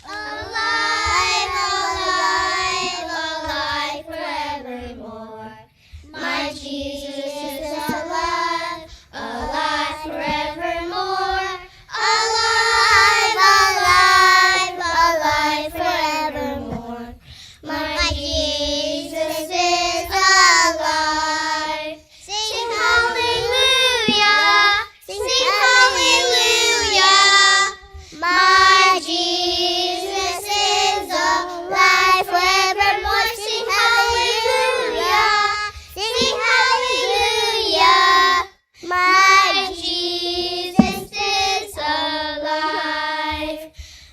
Alive, alive, alive forevermore. My Jesus is alive, alive forevermore. Alive, alive, alive forevermore. My Jesus is alive. Sing hallelujah, sing hallelujah. My Jesus is alive forevermore. Sing hallelujah, sing hallelujah. My Jesus is alive.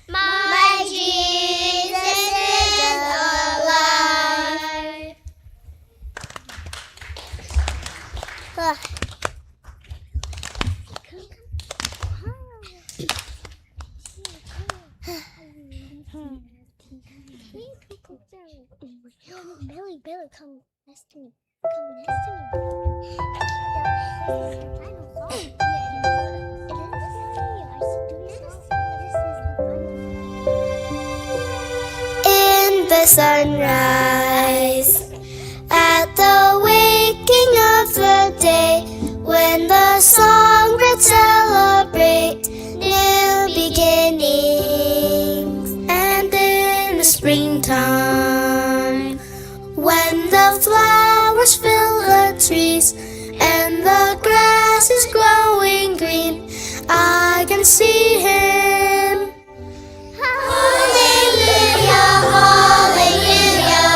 My Jesus is alive. Billy, come next to me. Come next to me. In the sunrise, at the waking of the day, when the songbirds celebrate new beginnings, and in the springtime, when the flowers fill the trees and the grass is growing green, I can see Him. Hallelujah, hallelujah,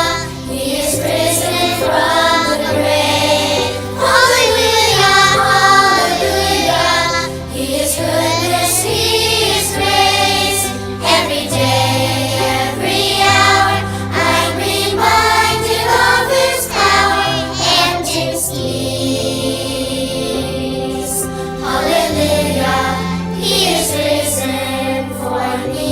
He is risen for me.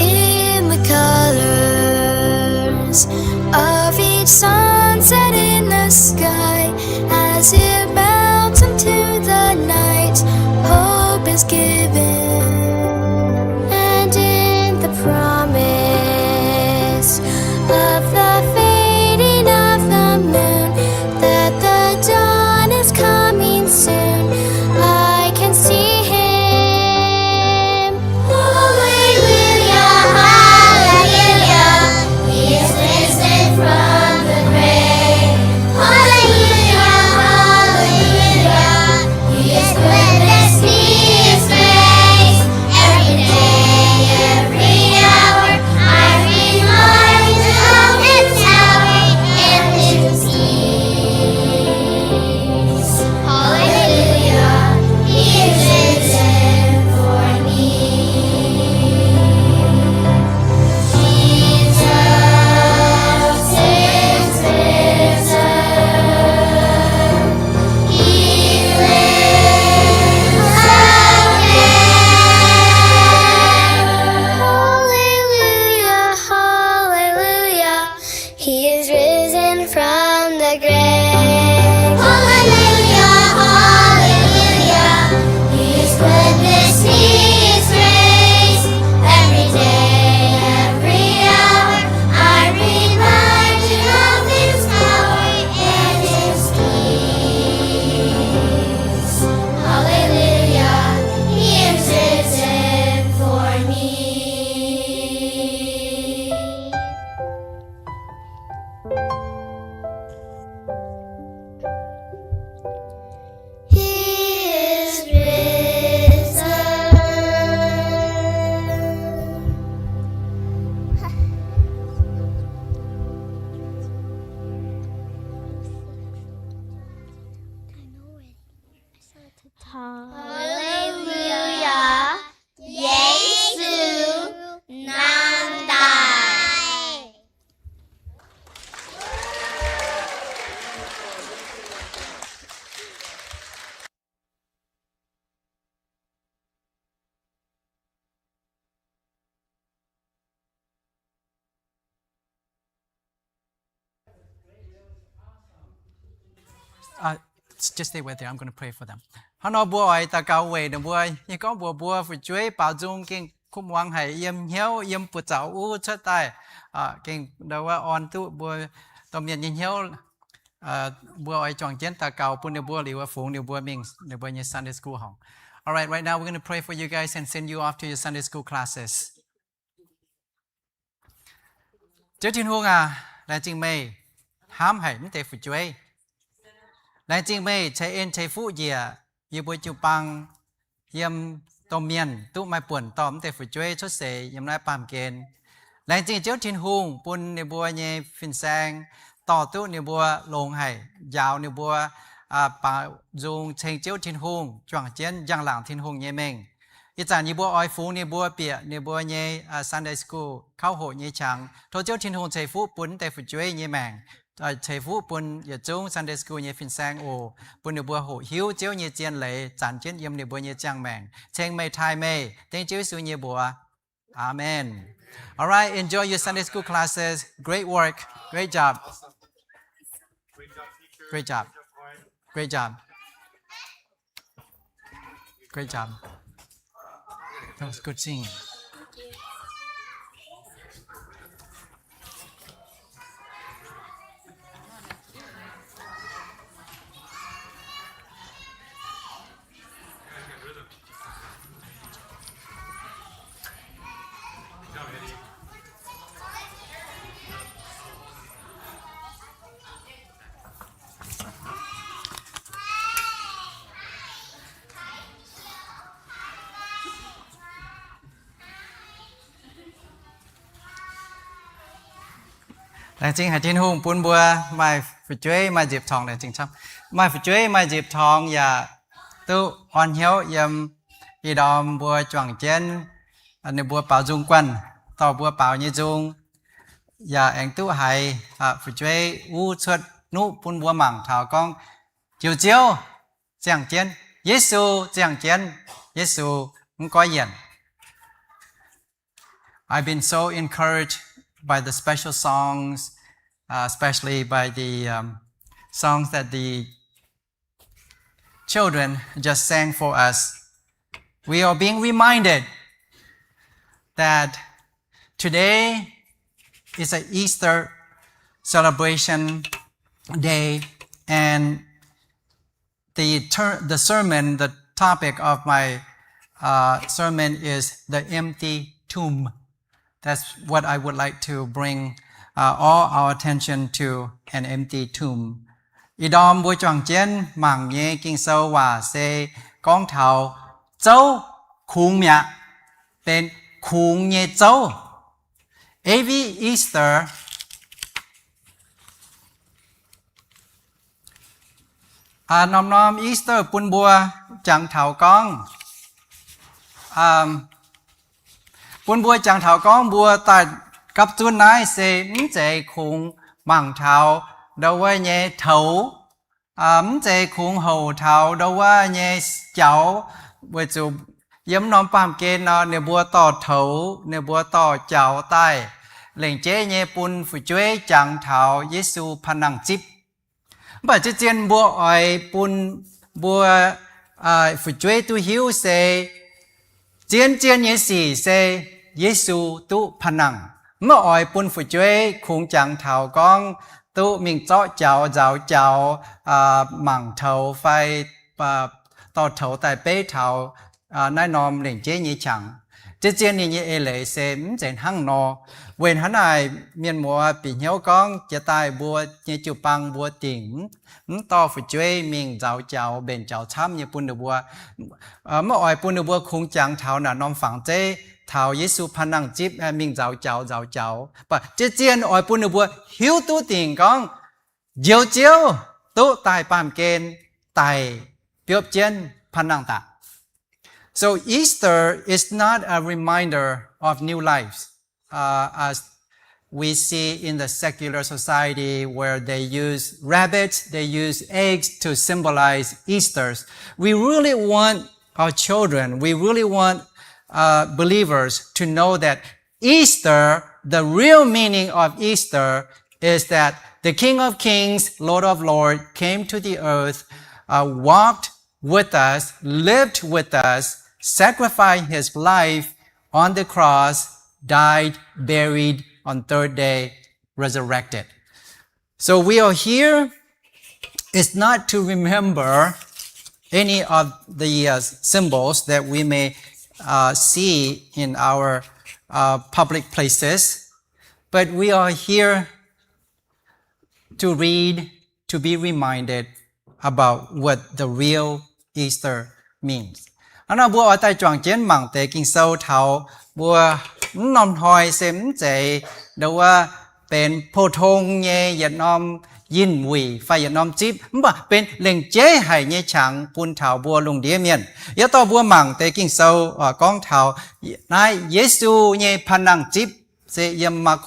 In the colors of each sunset in the sky, as it melts into the night, hope is given. And in the promise of the fading of the moon, that the dawn is coming soon, I can see him. Hallelujah, hallelujah, he is risen from the grave. Hallelujah, hallelujah, he is goodness, he is grace. Every day, every hour, I remind of his power and his peace. Hallelujah, he is risen for me. Jesus is risen. He lives again. Hallelujah, hallelujah, he is risen from the grave. Hallelujah, hallelujah, he is goodness, he is grace. Every day, every hour, I remind you of his power and his peace. Hallelujah, he is risen for me. He is risen. Hallelujah. Yesu Nandai. Just stay with there. I'm going to pray for them. Hano boy ta cao về đồng boy, như có bùa phải chuối bảo dung kinh khung hoàng hay yếm hiếu yếm bùa cháu u chết tai, kinh đâu on tu bùa tôm miền nhìn hiếu, bùa ai chọn chén ta cao pun bùa liu phụng bùa Mienh bùa như Sunday school hong. All right, right now we're going to pray for you guys and send you off to your Sunday school classes. Chúa Thiên Hương là chinh mê, hám hay mình thể phải chuối. Lại chinh mê chạy in chạy phụ dìa, như bùi chụp bằng, yếm tôm miền, tụ mai buồn tóm thể phải chuối chốt xế, yếm lại bàm kên. Lại chinh Chúa Thiên Hương, bùn nè bùa nhé phìn sang, tỏ tụ nè bùa lông hay, giáo nè bùa bà dùng chênh Chúa Thiên Hương, chọn chén giang làng Thiên Hương nhé mình. Ý chẳng như bùa oi phú nè bùa bịa, nè bùa nhé Sunday school, khảo hộ nhé chẳng, thôi Chúa Thiên Hương chạy phụ bùn thể phải chuối nhé mạng. Thầy phụ bùn giờ chung Sunday school nhé phìn sang ồ bùn nè bùa hộ hiếu chiếu nhé chiên lệ chẳng chén yếm nè bùa nhé chẳng mạng chênh mê thai mê tên Chúa Giêsu nhé bùa Amen. Alright, enjoy your Sunday school classes. Great work. Great job. Great job. Great job. Great job. That was good singing. Là chính Hải Thiên Hùng buôn bùa mai phải chuối mai dịp thòng là chính xác mai phải chuối mai dịp thòng và tu on hiếu yếm y đom bùa choàng chén anh bùa bảo dung quân tàu bùa bảo như dung ya anh tu hay phụ chơi u xuất nụ bún bùa mảng thảo con chiều chiều giảng chiến Giêsu giảng chiến Giêsu không có yên. I've been so encouraged by the special songs, especially by the songs that the children just sang for us. We are being reminded that today is an Easter celebration day, and the sermon, the topic of my sermon is the empty tomb. That's what I would like to bring all our attention to, an empty tomb. Idom bùi chọn chiến mảng nhé kinh sâu và xe con thảo châu khung mẹ bên khung nhé châu. Every Easter nom Easter bùn bùa chẳng thảo con bùn bùa chẳng thảo con bùa tại cấp tuần này sẽ chạy khung mảng thảo đâu qua nhé thấu chạy khung hầu thảo đâu qua nhé cháu với chú yếm nóm pàm kê nó nè bùa tỏ thấu nè bùa tỏ cháu tay lệnh chế nhé bùn phụ chuế chẳng thảo Giêsu pan năng chip bởi chứ chiên bùa ỏi bùn bùa phụ chuế tu hiếu sẽ chiên nhé xỉ sẽ Giêsu tu pan năng mà ỏi bùn phụ chuế khung chẳng thảo con tu mình cho cháu giáo cháu mảng thấu phải tỏ thấu tại bế thảo nai nòm lệnh chế nhé chẳng chứ chiên nhé ê lệ sẽ chạy hăng nò when hắn này miền mùa bị nhau con chỉ tai bùa nhé chụp băng bùa tỉnh to phải chơi mình giáo cháu bền cháu chăm như bùn được bùa mà ỏi bùn được bùa khung chẳng thảo là nòm phẳng chế thảo Giêsu pan năng chip mình giáo cháu và chứ chiên ỏi bùn được bùa hiếu tu tỉnh con diều chiếu tu tài pàm kên tài biểu chiên pan năng tạ. So Easter is not a reminder of new lives, as we see in the secular society where they use rabbits, they use eggs to symbolize Easters. We really want our children, we really want believers to know that Easter, the real meaning of Easter is that the King of Kings, Lord of Lords, came to the earth, walked with us, lived with us, sacrificed his life on the cross, died, buried, on third day, resurrected. So we are here, it's not to remember any of the symbols that we may see in our public places, but we are here to read, to be reminded about what the real Easter means. Anh bùa ở tại tròn chiến mảng tế kinh sâu thảo bùa nòm hoi xem chạy đâuเป็นโพทงเย่ยันนอมยินวุยไฟยันนอมจิบบ่เป็นเล่งเจ๊ให้เย่ฉังปุนเถาบัวลุงเดียเมียนยะต่อบัวหมั่งเตกิ้งเซากองเถานายเยซูเย่พนังจิบเสยมมาโค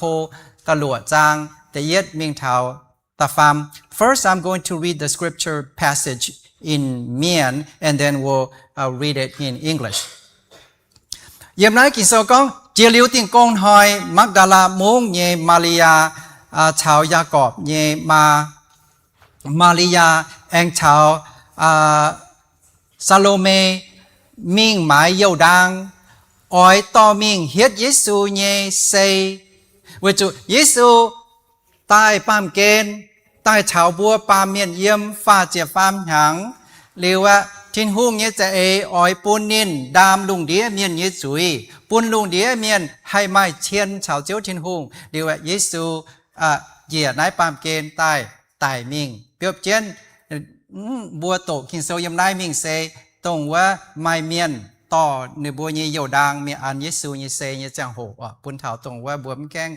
ตะหลวจางเตเย็ดมิงเถาตะฟาม First I'm going to read the scripture passage in Mien and then we'll read it in English. Yếm nái kinh sâu con chia liu tiếng con hỏi Magdala mông nhé Maria Chao Jacob nhé Maria anh Chao Salome Mienh mãi dâu đang ỏi to Mienh hiết Giêsu nhé xây với chủ Giêsu tai pam kên tai chào bùa pam miền yếm pha chia pam hằng liu thiên hung nhé chạy ỏi pun nín đam lùng đĩa miền nhé chuối pun lùng đĩa miền hay mai chiên chào chiếu thiên hung liu Giêsu dìa nái pam kên tai tài mình biểu chiến bùa tổ kinh sâu yếm nái mình sẽ tôngว่าmai miềnต่อในบัวยี่โยดังมีอันเยซูยี่เซยี่จังโหปุ่นเถาตรงว่าบัวมันแกง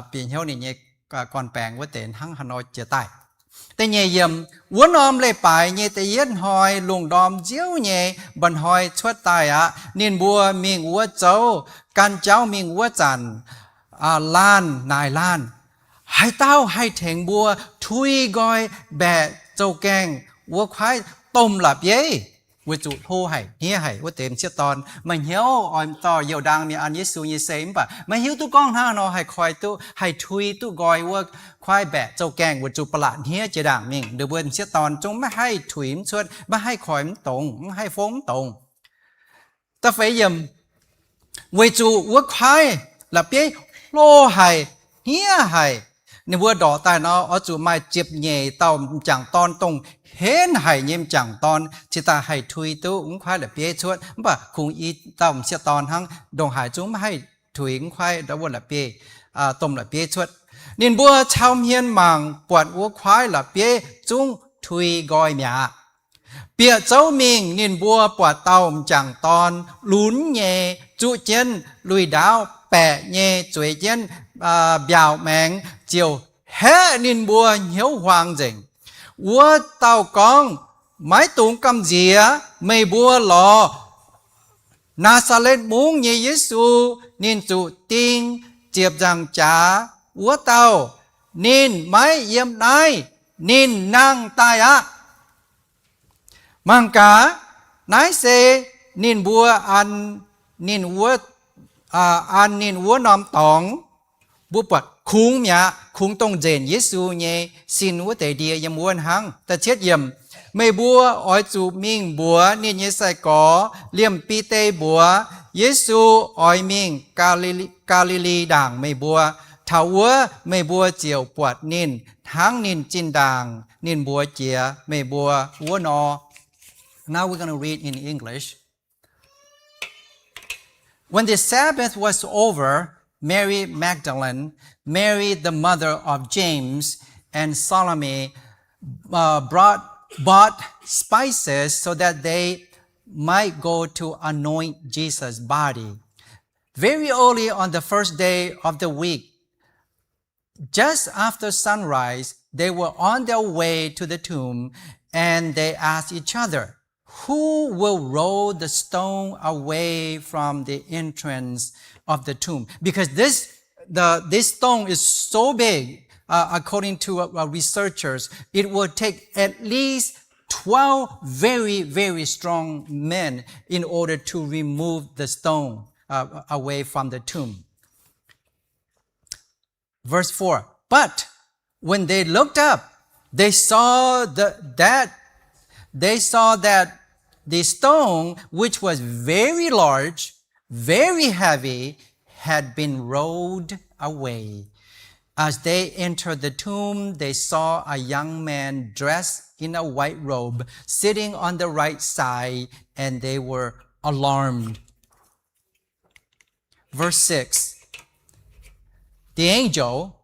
เปลี่ยนเท่านี้เนี่ยก่อนแปลงว่าเต็นหั่งฮานอยเจียใต้แต่เนี่ยเยี่ยมวัวนอมเลยไปเนี่ยแต่เย็นหอยลุงดอมเจียวเนี่ยบันหอยชวดใต้นินบัวมิงวัวเจ้ากันเจ้ามิงวัวจัน lan nài lan hai tao hai thèn bùa thui goi bè châu keng vua khoái tôm lạp giấy vua chủ thô hay hía hay vua tìm chiếc tòn mà hiếu ỏi tỏ dầu đàng mi ăn Giêsu như sớm bà mà hiếu tu con ha nó hay khoái tu hay thui tu goi vua khoái bè châu keng vua chủ bả hía chế đàng mình được vua chiếc tòn chúng mà hay thủy suốt mà hay khỏi tông hay phóng tông ta phải dùm vua chủ vua khoái lạp giấy lô hay hía hay nên vua đỏ tài nó ở chủ mai chụp nhẹ tàu chẳng ton tông hến hay nhiêm chẳng ton chỉ ta hay thui tu cũng khoái là bế chuột bà cùng ý tàu sẽ ton hăng đồng hải chúng hay thui cũng khoái đó vua là bế tông là bế chuột nên vua Chao Mien màng quạt vua khoái là bế chúng thui gọi mẹ bịa châu mình nên vua quả tàu chẳng ton lún nhẹ trụ chân lùi đáo bẻ nhẹ chuối chân biểu mèng chiều hết nên bùa hiếu hoàng dình vua tàu con mái tụng cầm dĩa mây bùa lò Nazareth muốn như Giêsu nên chủ tin chiệp rằng trả vua tàu nên mái yếm nai nên năng tai á mang cả nái xe nên bùa ăn nên vua ăn nên vua nòm tòng bùa bật khung mẹ khung tông dền Giêsu nhé xin vua tề địa yếm muôn hăng ta chết yếm mày bùa ỏi chủ mình bùa nên như sai có liêm pi tê bùa Giêsu ỏi mình Galilee đảng mày bùa thảo vua mày bùa chiều quạt nên tháng nên chín đảng nên bùa chia mày bùa vua nọ. Now we're going to read in English. When the Sabbath was over, Mary Magdalene, Mary the mother of James, and Salome bought spices so that they might go to anoint Jesus' body. Very early on the first day of the week, just after sunrise, they were on their way to the tomb, and they asked each other, "Who will roll the stone away from the entrance of the tomb?" Because this stone is so big, according to researchers, it will take at least 12 very, very strong men in order to remove the stone away from the tomb. Verse 4, but when they looked up, they saw that the stone, which was very large, very heavy, had been rolled away. As they entered the tomb, they saw a young man dressed in a white robe sitting on the right side, and they were alarmed. Verse 6, the angel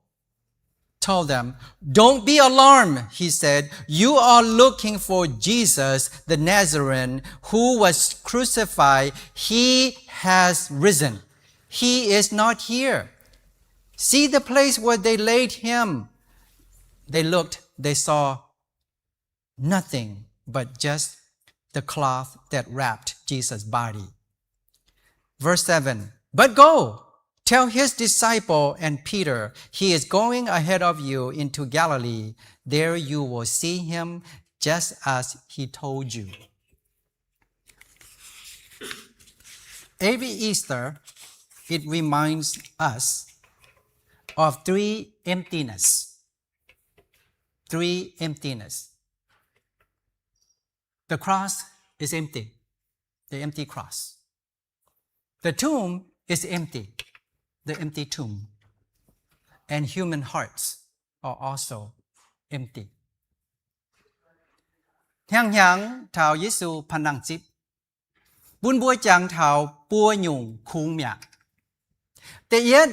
told them, "Don't be alarmed," he said. "You are looking for Jesus, the Nazarene, who was crucified. He has risen. He is not here. See the place where they laid him." They looked, they saw nothing but just the cloth that wrapped Jesus' body. Verse 7, but go. Tell his disciple and Peter, he is going ahead of you into Galilee. There you will see him just as he told you. Every Easter, it reminds us of three emptiness. Three emptiness. The cross is empty, the empty cross. The tomb is empty, the empty tomb. And human hearts are also empty. Hàng hàng thảo Giêsu panang chip. Bun bua chang thảo bua nhung khung mẹ. Tê yết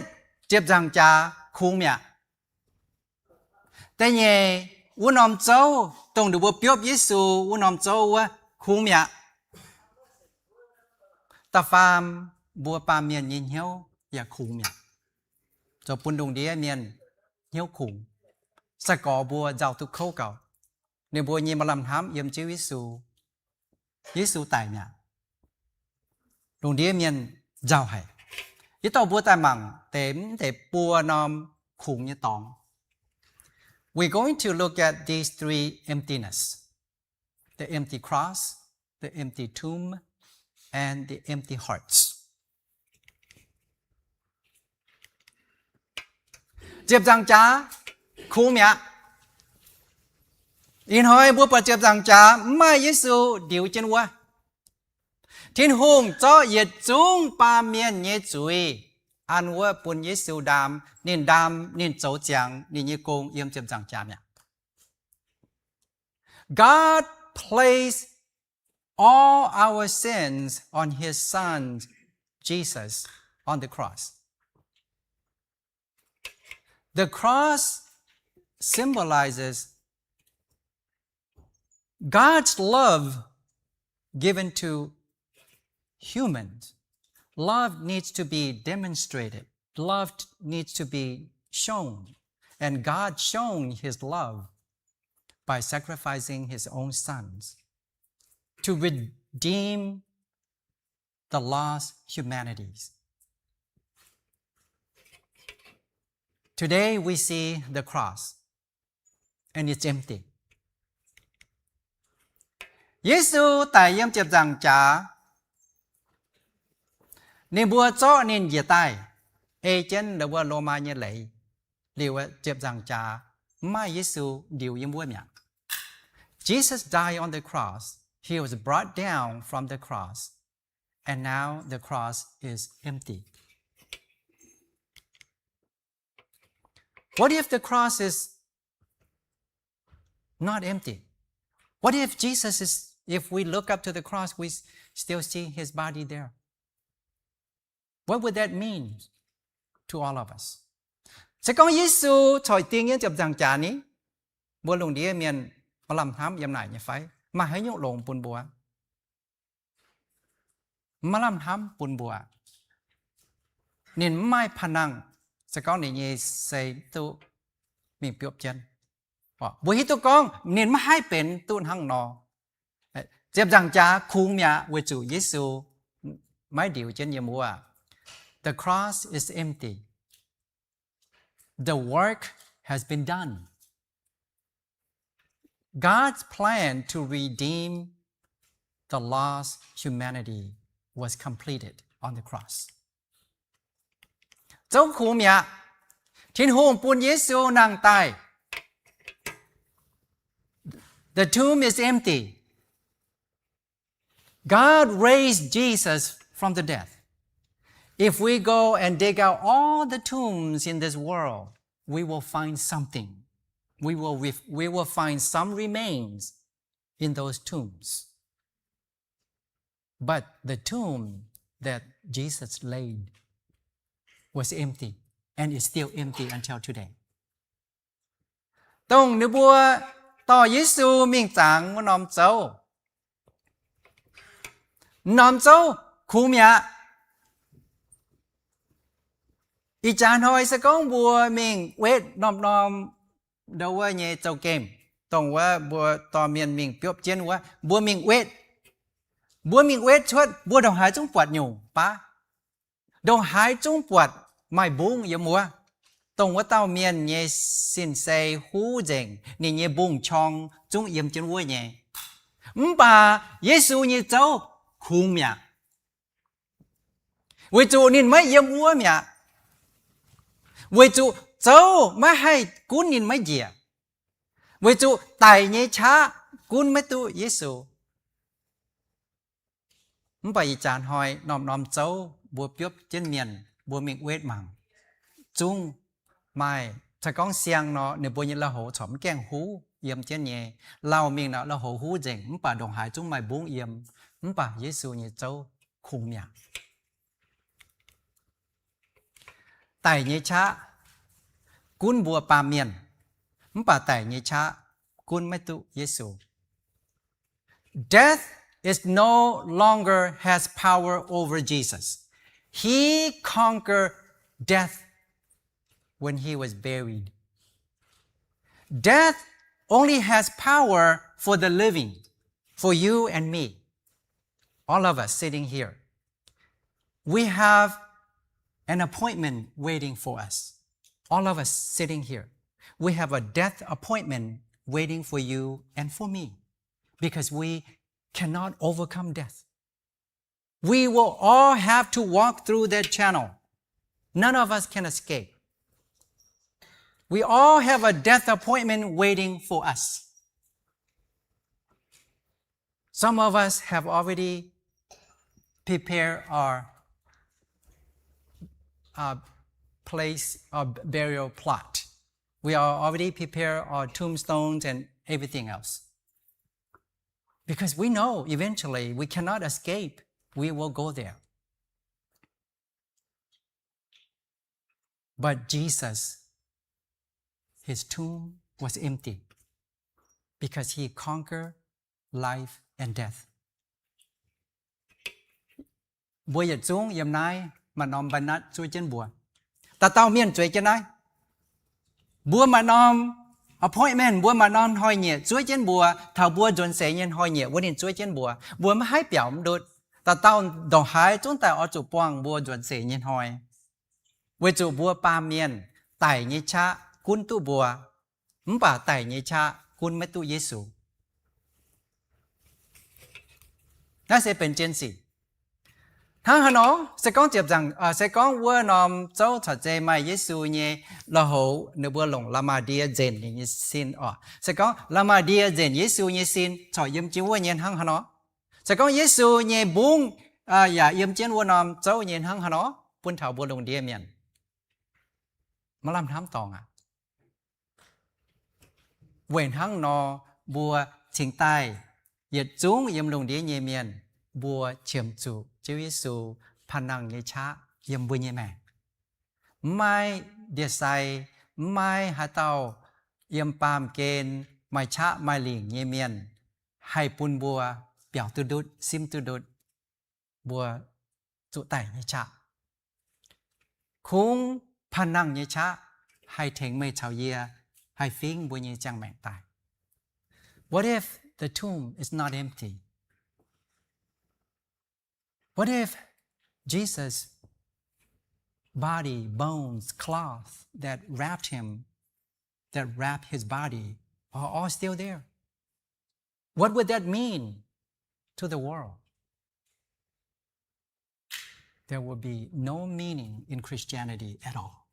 chếp rằng cha khung mẹ. Tê nhẹ u nòm châu tông được bua biop Giêsu u nòm châu khung mẹ. Ta phàm bua pa miền nhìn hiếu ya khung mẹ. Cho bun đồng đĩa miền hiếu khung. Sa có bua giàu tu khâu cầu. Nếu bua nhìn mà làm thám yếm chữ Giêsu. Giêsu tại nhà. Đồng đĩa miền giàu hay. Ý tao bùa tai mặn tếm để bùa nòm khủng như tòng. We're going to look at these three emptiness. The empty cross, the empty tomb, and the empty hearts. Chếp rằng cha, khu mẹ. In hỏi bố bà chếp rằng cha, mai Giê-xu điều chân qua. Thiên hùng cho yết chung ba miền nhé chuối. An hoa bùn Giê-xu đàm, nên châu chẳng, nên như công yếm chếp rằng cha mẹ. God placed all our sins on His Son, Jesus, on the cross. The cross symbolizes God's love given to humans. Love needs to be demonstrated. Love needs to be shown. And God shown His love by sacrificing His own sons to redeem the lost humanities. Today we see the cross and it's empty. Giê-xu tại yếm chếp rằng cha nên bùa cho nên dễ tai ê chân là bùa lô ma như lấy liều chếp rằng cha mai Giê-xu điều yếm bùa miệng. Jesus died on the cross. He was brought down from the cross. And now the cross is empty. What if the cross is not empty? What if Jesus is, if we look up to the cross, we still see His body there? What would that mean to all of us? Sẽ có Giê-xu chọi tiên nhé chập rằng chả ní. Bùa lùng đĩa miền mà làm thám yếm này như phải. Mà hãy nhộn lộn bùn bùa. Mà làm thám bùn bùa. Nên mai phà năng sẽ có này như xây tụ mình biểu chân. Bùa hít tụ con nên mà hai bên tụ hăng nọ. Chập rằng chả khu mẹ với chủ Giê-xu mấy điều chân như mùa. The cross is empty. The work has been done. God's plan to redeem the lost humanity was completed on the cross. Châu khu mẹ, thiên hùng bùn Giê-xu nàng tài. The tomb is empty. God raised Jesus from the dead. If we go and dig out all the tombs in this world, we will find something. We will find some remains in those tombs. But the tomb that Jesus laid was empty, and is still empty until today. Tông nữ bùa tỏ Giê-xu mình chẳng muốn nòm châu. Nòm châu khu mẹ. Ý chán hỏi sẽ có bùa mình quét nòm đâuว่าnhé châu kem. Tôngว่าbùa tỏ miền mình biểu chiếnว่าbùa mình quét. Bùa mình quét chuột bùa đồng hái trung quạt nhủ pa. Đồng hái trung quạt mai buông yếm mùa. Tôngว่าtao miền nhé xin xây hú dành nè nhé buông chong trung yếm chiến vua nhé. Bà Giê-xu nhé châu khu mẹ. Vì chủ nên mấy yếm vua mẹ. Vì chủ châu mà hay cún nhìn mấy dìa. Vì chủ tài nhé cha cún mấy tu Giê-xu. Bà ý chán hỏi nòm châu bùa biếp trên miền bùa mình quét mảng. Trung maiถ้าก้องเสียงเนาะในบนยันละโหฉอมแกงหูเยี่ยมเช่นเนี่ยเราเมียงเนาะละโหหูเจ๋งป่าดงหายจุ้งไม่บุ้งเยี่ยมป่าเยซูเนี่ยเจ้าคุมอย่างแต่เนี่ยช้ากุนบัวปาเมียนป่าแต่เนี่ยช้ากุนไม่ตุเยซู Death is no longer has power over Jesus. He conquered death when he was buried. Death only has power for the living, for you and me, all of us sitting here. We have an appointment waiting for us. All of us sitting here, we have a death appointment waiting for you and for me because we cannot overcome death. We will all have to walk through that channel. None of us can escape. We all have a death appointment waiting for us. Some of us have already prepared our place, our burial plot. We are already prepared our tombstones and everything else. Because we know eventually we cannot escape. We will go there. But Jesus, his tomb was empty because he conquered life and death. Bùa dịch xuống dùm nay mà nòm bà nát chui trên bùa. Ta tao miên chui trên này. Bùa mà nòm appointment, bùa mà nòm hoi nhẹ chui trên bùa, thảo bùa dồn xế nhân hoi nhẹ, bùa đình chui trên bùa. Bùa mà hai biểu đột. Ta tao đồng hai chúng ta ở chủ quang bùa dồn xế nhân hoi. Với chủ bùa pa miên, tải như cha, cún tu bùa. Bà tải như cha, cún mấy tu Giêsu. Nó sẽเป็นเจนสิHăng hả nó, sẽ có tiếp rằng, sẽ có vua nòm châu thật dê mai Giêsu nhé là hổ nửa bữa lồng lama dia dền như xin sẽ có lama dia dền Giêsu như xin cho yếm chiếu vua nhiên hăng hả nó. Sẽ có Giêsu nhé buông yếm chiếu vua nòm châu nhiên hăng hả nó, buôn thảo bùa lồng dia miền. Mà làm thám tòng Quên hăng nó bùa chính tài, yết chúng yếm lồng dia nhé miền, bùa chiếm chủ. Chúa Giêsu phản năng như cha yếm bùi như mẹ. Mai địa sai, mai hạ tàu, yếm pàm kên, mai cha mai lĩnh như miền. Hay bùn bùa, biểu tư đút, sim tư đút, bùa trụ tải như cha. Khung phản năng như cha, hay thỉnh mê chào yê, hay phính bùi như chàng mẹ tài. What if the tomb is not empty? What if Jesus' body, bones, cloth that wrapped his body are all still there? What would that mean to the world? There would be no meaning in Christianity at all.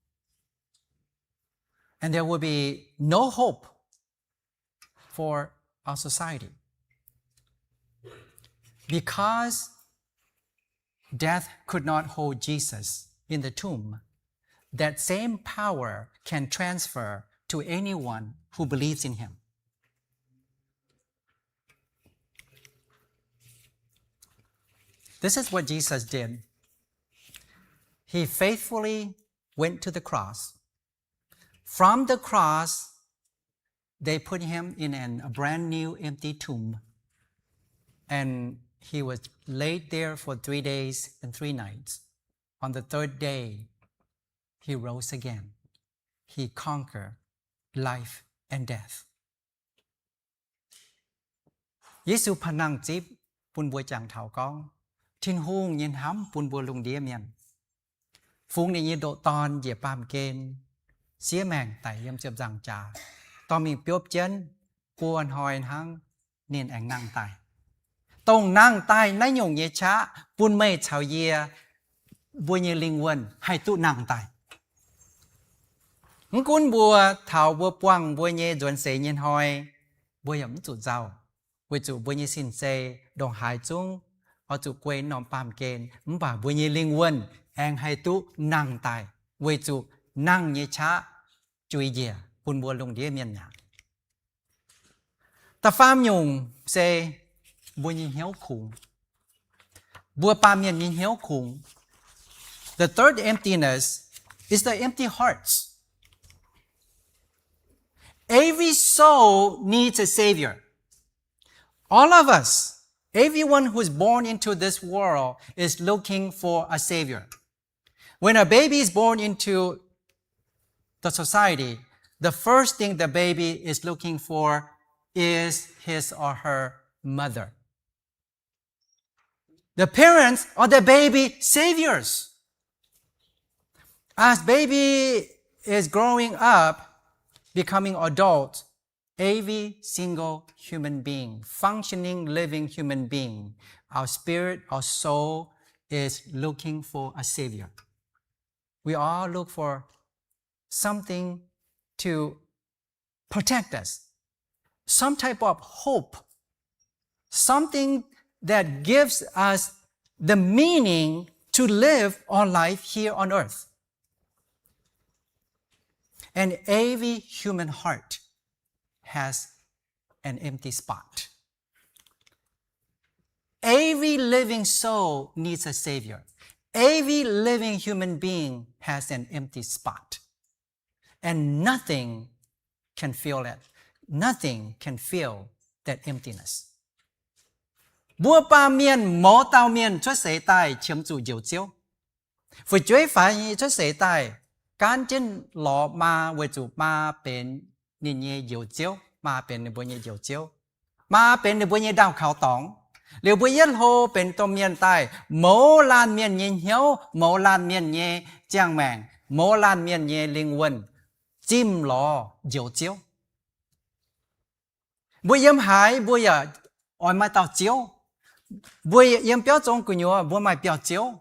And there would be no hope for our society. Because death could not hold Jesus in the tomb, that same power can transfer to anyone who believes in him. This is what Jesus did. He faithfully went to the cross. From the cross, they put him in a brand new empty tomb, and he was laid there for 3 days and 3 nights. On the third day, he rose again. He conquered life and death. Giêsu phản năng chip bùn bùa chẳng thảo con. Thiên hung nhìn hám bùn bùa lùng đĩa miền. Phung này nhiệt độ tòn dễ bàm kên. Xía màng tại yếm chụp rằng trà. Tò mình biốp chân. Buồn hỏi hăng nên ảnh năng tài. Tông năng tài nãy nhung nhé cha. Bùn mê chào yê. Bùa như linh quân hay tụ năng tài. Cún bùa thảo bùa quăng bùa nhé dồn xế nhìn hỏi. Bùa yếm chủ giàu. Bùa chủ bùa như xin xê. Đồng hải chung. Ở chủ quên nòm bàm kên. Bà bùa như linh quân. Anh hay tụ năng tài. Bùa chủ năng nhé cha. Chui dìa. Bùn bùa lùng đĩa miền nhà. Ta phàm nhung xê. Bùa như hiếu khủng. Bùa bà miền như hiếu khủng. The third emptiness is the empty hearts. Every soul needs a savior. All of us, everyone who is born into this world is looking for a savior. When a baby is born into the society, the first thing the baby is looking for is his or her mother. The parents are the baby saviors. As baby is growing up, becoming adult, every single human being, functioning, living human being, our spirit, our soul is looking for a savior. We all look for something to protect us, some type of hope, something that gives us the meaning to live our life here on earth. And every human heart has an empty spot. Every living soul needs a savior. Every living human being has an empty spot. And nothing can fill it. Nothing can fill that emptiness. Bua pa miên mô tao miên cho sấy tài chiếm chủ diệu chiếu. Vì chuối phải cho sấy tài cán trên lọ ma với chủ ma bên nhìn nhẹ diệu chiếu, ma bên bùi nhẹ diệu chiếu, ma bên bùi nhẹ đào khảo tỏng. Liệu bùi yên hồ bên tôm miên tài mô lan miên nhìn hiếu, mô lan miên nhẹ giang màng, mô lan miên nhẹ linh quân, chim lọ diệu chiếu. Bùi yếm hải bùi ỏi mai tao chiếu. Bùi yếm béo trong của nhua bùi mai béo chiếu.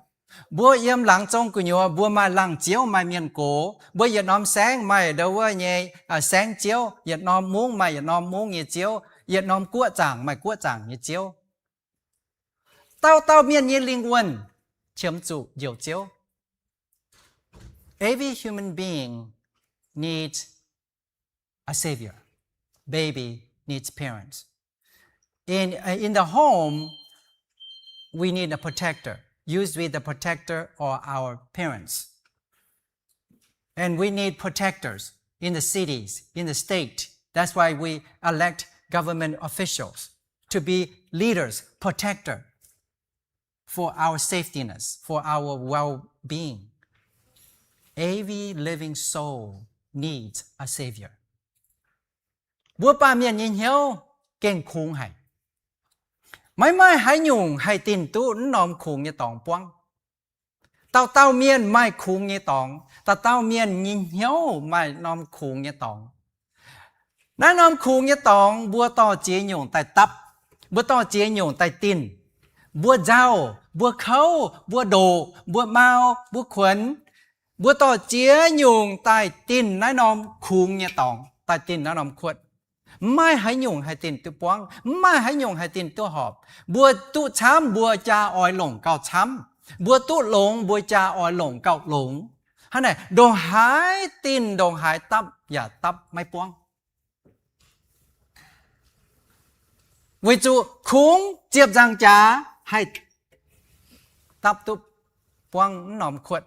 Bùi yếm lăng trong của nhua bùi mai lăng chiếu mai miền cổ. Bùi yếm nóm sáng mai đâu nhẹ sáng chiếu. Yếm nóm muống mai yếm nóm muống nhẹ chiếu. Yếm nóm cua chẳng mai cua chẳng nhẹ chiếu. Tao miền nhẹ linh quân chiếm chủ diệu chiếu. Every human being needs a savior. Baby needs parents. In the home, we need a protector. Usually the protector are our parents. And we need protectors in the cities, in the state. That's why we elect government officials to be leaders, protector for our safetyness, for our well-being. Every living soul needs a savior. Bua pa miên nhìn hiếu kênh khung hay. Mai hãy nhung hay tin tu nòm khung như tòng quăng. Tao miên mai khung như tòng. Tao miên nhìn hiếu mai nòm khung như tòng. Nói nòm khung như tòng bua to chế nhung tại tập. Bua to chế nhung tại tin. Bua dao, bua khâu, bua đồ, bua mau, bua khuẩn. Bua to chế nhung tại tin nói nòm khung như tòng. Tại tin nói nòm khuẩn. Mai hãy nhung hay tin tu quang, mai hãy nhung hay tin tu họp. Bùa tu chám bùa cha oi lồng cao chám. Bùa tu lồng bùa cha oi lồng cao lồng. Hả này, đồ hãy tin đồ hãy tập, và tập mai quang. Vì chú khung chiếp giang cha hay tập tu quang nòm khuất.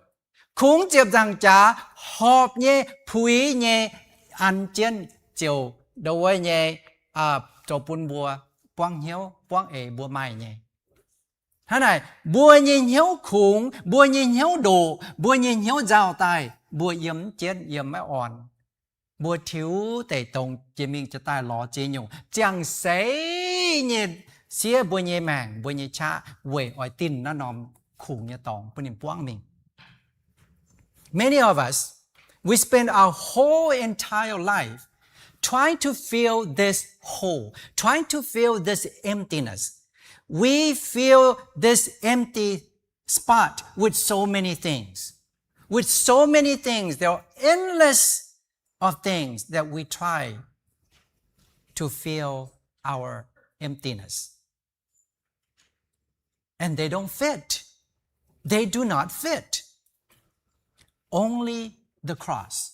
Khung chiếp giang cha họp nhé, phúi nhé, ăn chén chiều. Đâu ấy nhé, cho bún bùa, quang hiếu, quang ế bùa mai nhé. Thế này, bùa nhìn hiếu khủng, bùa nhìn hiếu đồ, bùa nhìn hiếu giao tài, bùa yếm chết, yếm mấy òn. Bùa thiếu tẩy tổng chế mình cho tài ló chế nhung. Chẳng xấy nhé, xế bùa nhé màng, bùa nhé cha, quầy ỏi tin nó nòm khủng nhé tổng, bùa nhìn quang mình. Many of us, we spend our whole entire life trying to fill this hole, trying to fill this emptiness. We fill this empty spot with so many things. With so many things, there are endless of things that we try to fill our emptiness. And they don't fit. They do not fit. Only the cross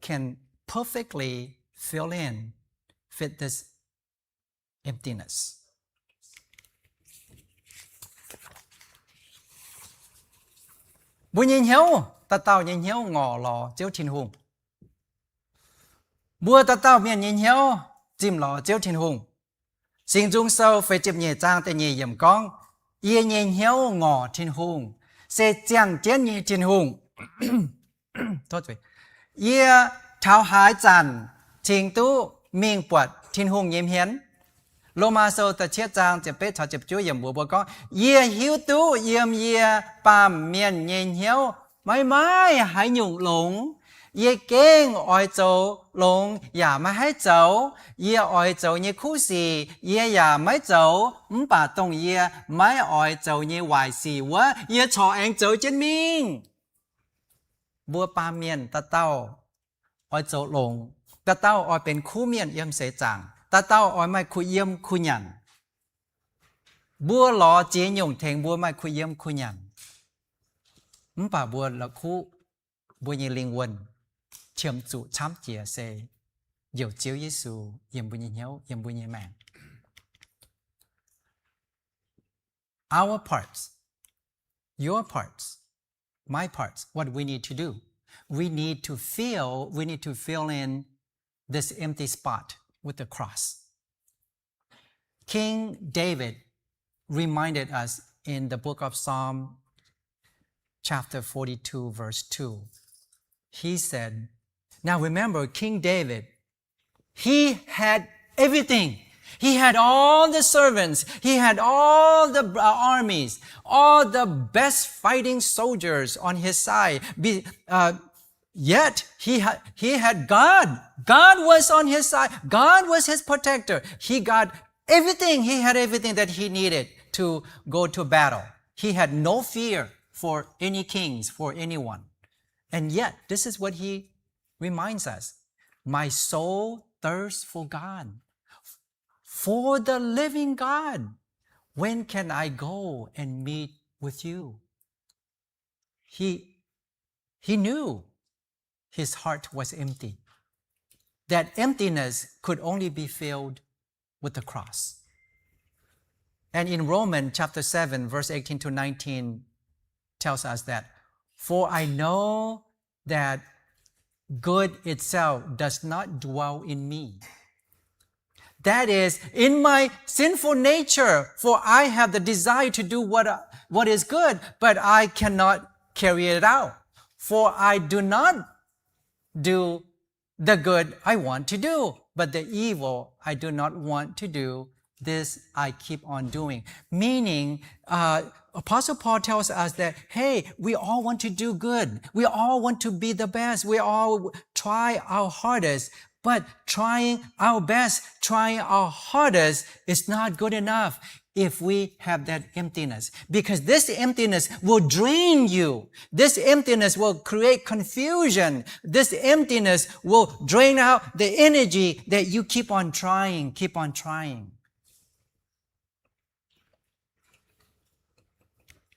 can perfectly fit this emptiness. Bùi nhìn hiếu, ta tao nhìn hiếu ngỏ lò chiếu thiên hùng. Bùa ta tao miền nhìn hiếu, chìm lò chiếu thiên hùng. Sinh dung sâu phải chịp nhẹ trang tại nhẹ dầm con. Yê nhìn hiếu ngỏ thiên hùng. Sẽ chẳng chén nhẹ thiên hùng. Tốt rồi. Yê Chao hái chàn, trình tu, miên bọt, thiên hùng nhiễm hiến. Lô ma sâu ta chết trang, chịp bế chào chịp chú yểm bùa bùa con. Yê hiếu tu, yểm yê, bàm miền nhìn hiếu, Mai hãy nhung lũng, ye keng oi dấu lũng, ya mai hãy dấu, ye oi dấu ye khu xì, ye ya mai dấu, bà tông ye mai oi dấu ye hoài xì wa, ye cho anh dấu chân mình. Bua pa miên ta tao, oi dấu lũng, ta tao oi bên khu miên yếm sẽ chẳng, ta tao oi mai khu yếm khu nhằn. Bua lò chế nhung thèn bua mai khu yếm khu nhằn. Bà bua là khu bua như linh quân chiếm chủ chám chia sẽ dầu chiếu Giê-xu yếm bua như nhau yếm bua như mạng. Our parts, your parts, my parts, what we need to do. We need to fill in this empty spot with the cross. King David reminded us in the book of Psalm chapter 42, verse 2. He said, now remember, King David, he had everything. He had all the servants. He had all the armies, all the best fighting soldiers on his side. Yet he had God. God was on his side. God was his protector. He got everything. He had everything that he needed to go to battle. He had no fear for any kings, for anyone. And yet, this is what he reminds us. My soul thirsts for God, for the living God. When can I go and meet with you? He knew his heart was empty. That emptiness could only be filled with the cross. And in Romans chapter 7, verse 18 to 19 tells us that, for I know that good itself does not dwell in me. That is, in my sinful nature, for I have the desire to do what is good, but I cannot carry it out. For I do not do the good I want to do, but the evil I do not want to do, this I keep on doing. Meaning, Apostle Paul tells us that, hey, we all want to do good. We all want to be the best. We all try our hardest. But trying our best, trying our hardest is not good enough if we have that emptiness. Because this emptiness will drain you. This emptiness will create confusion. This emptiness will drain out the energy that you keep on trying.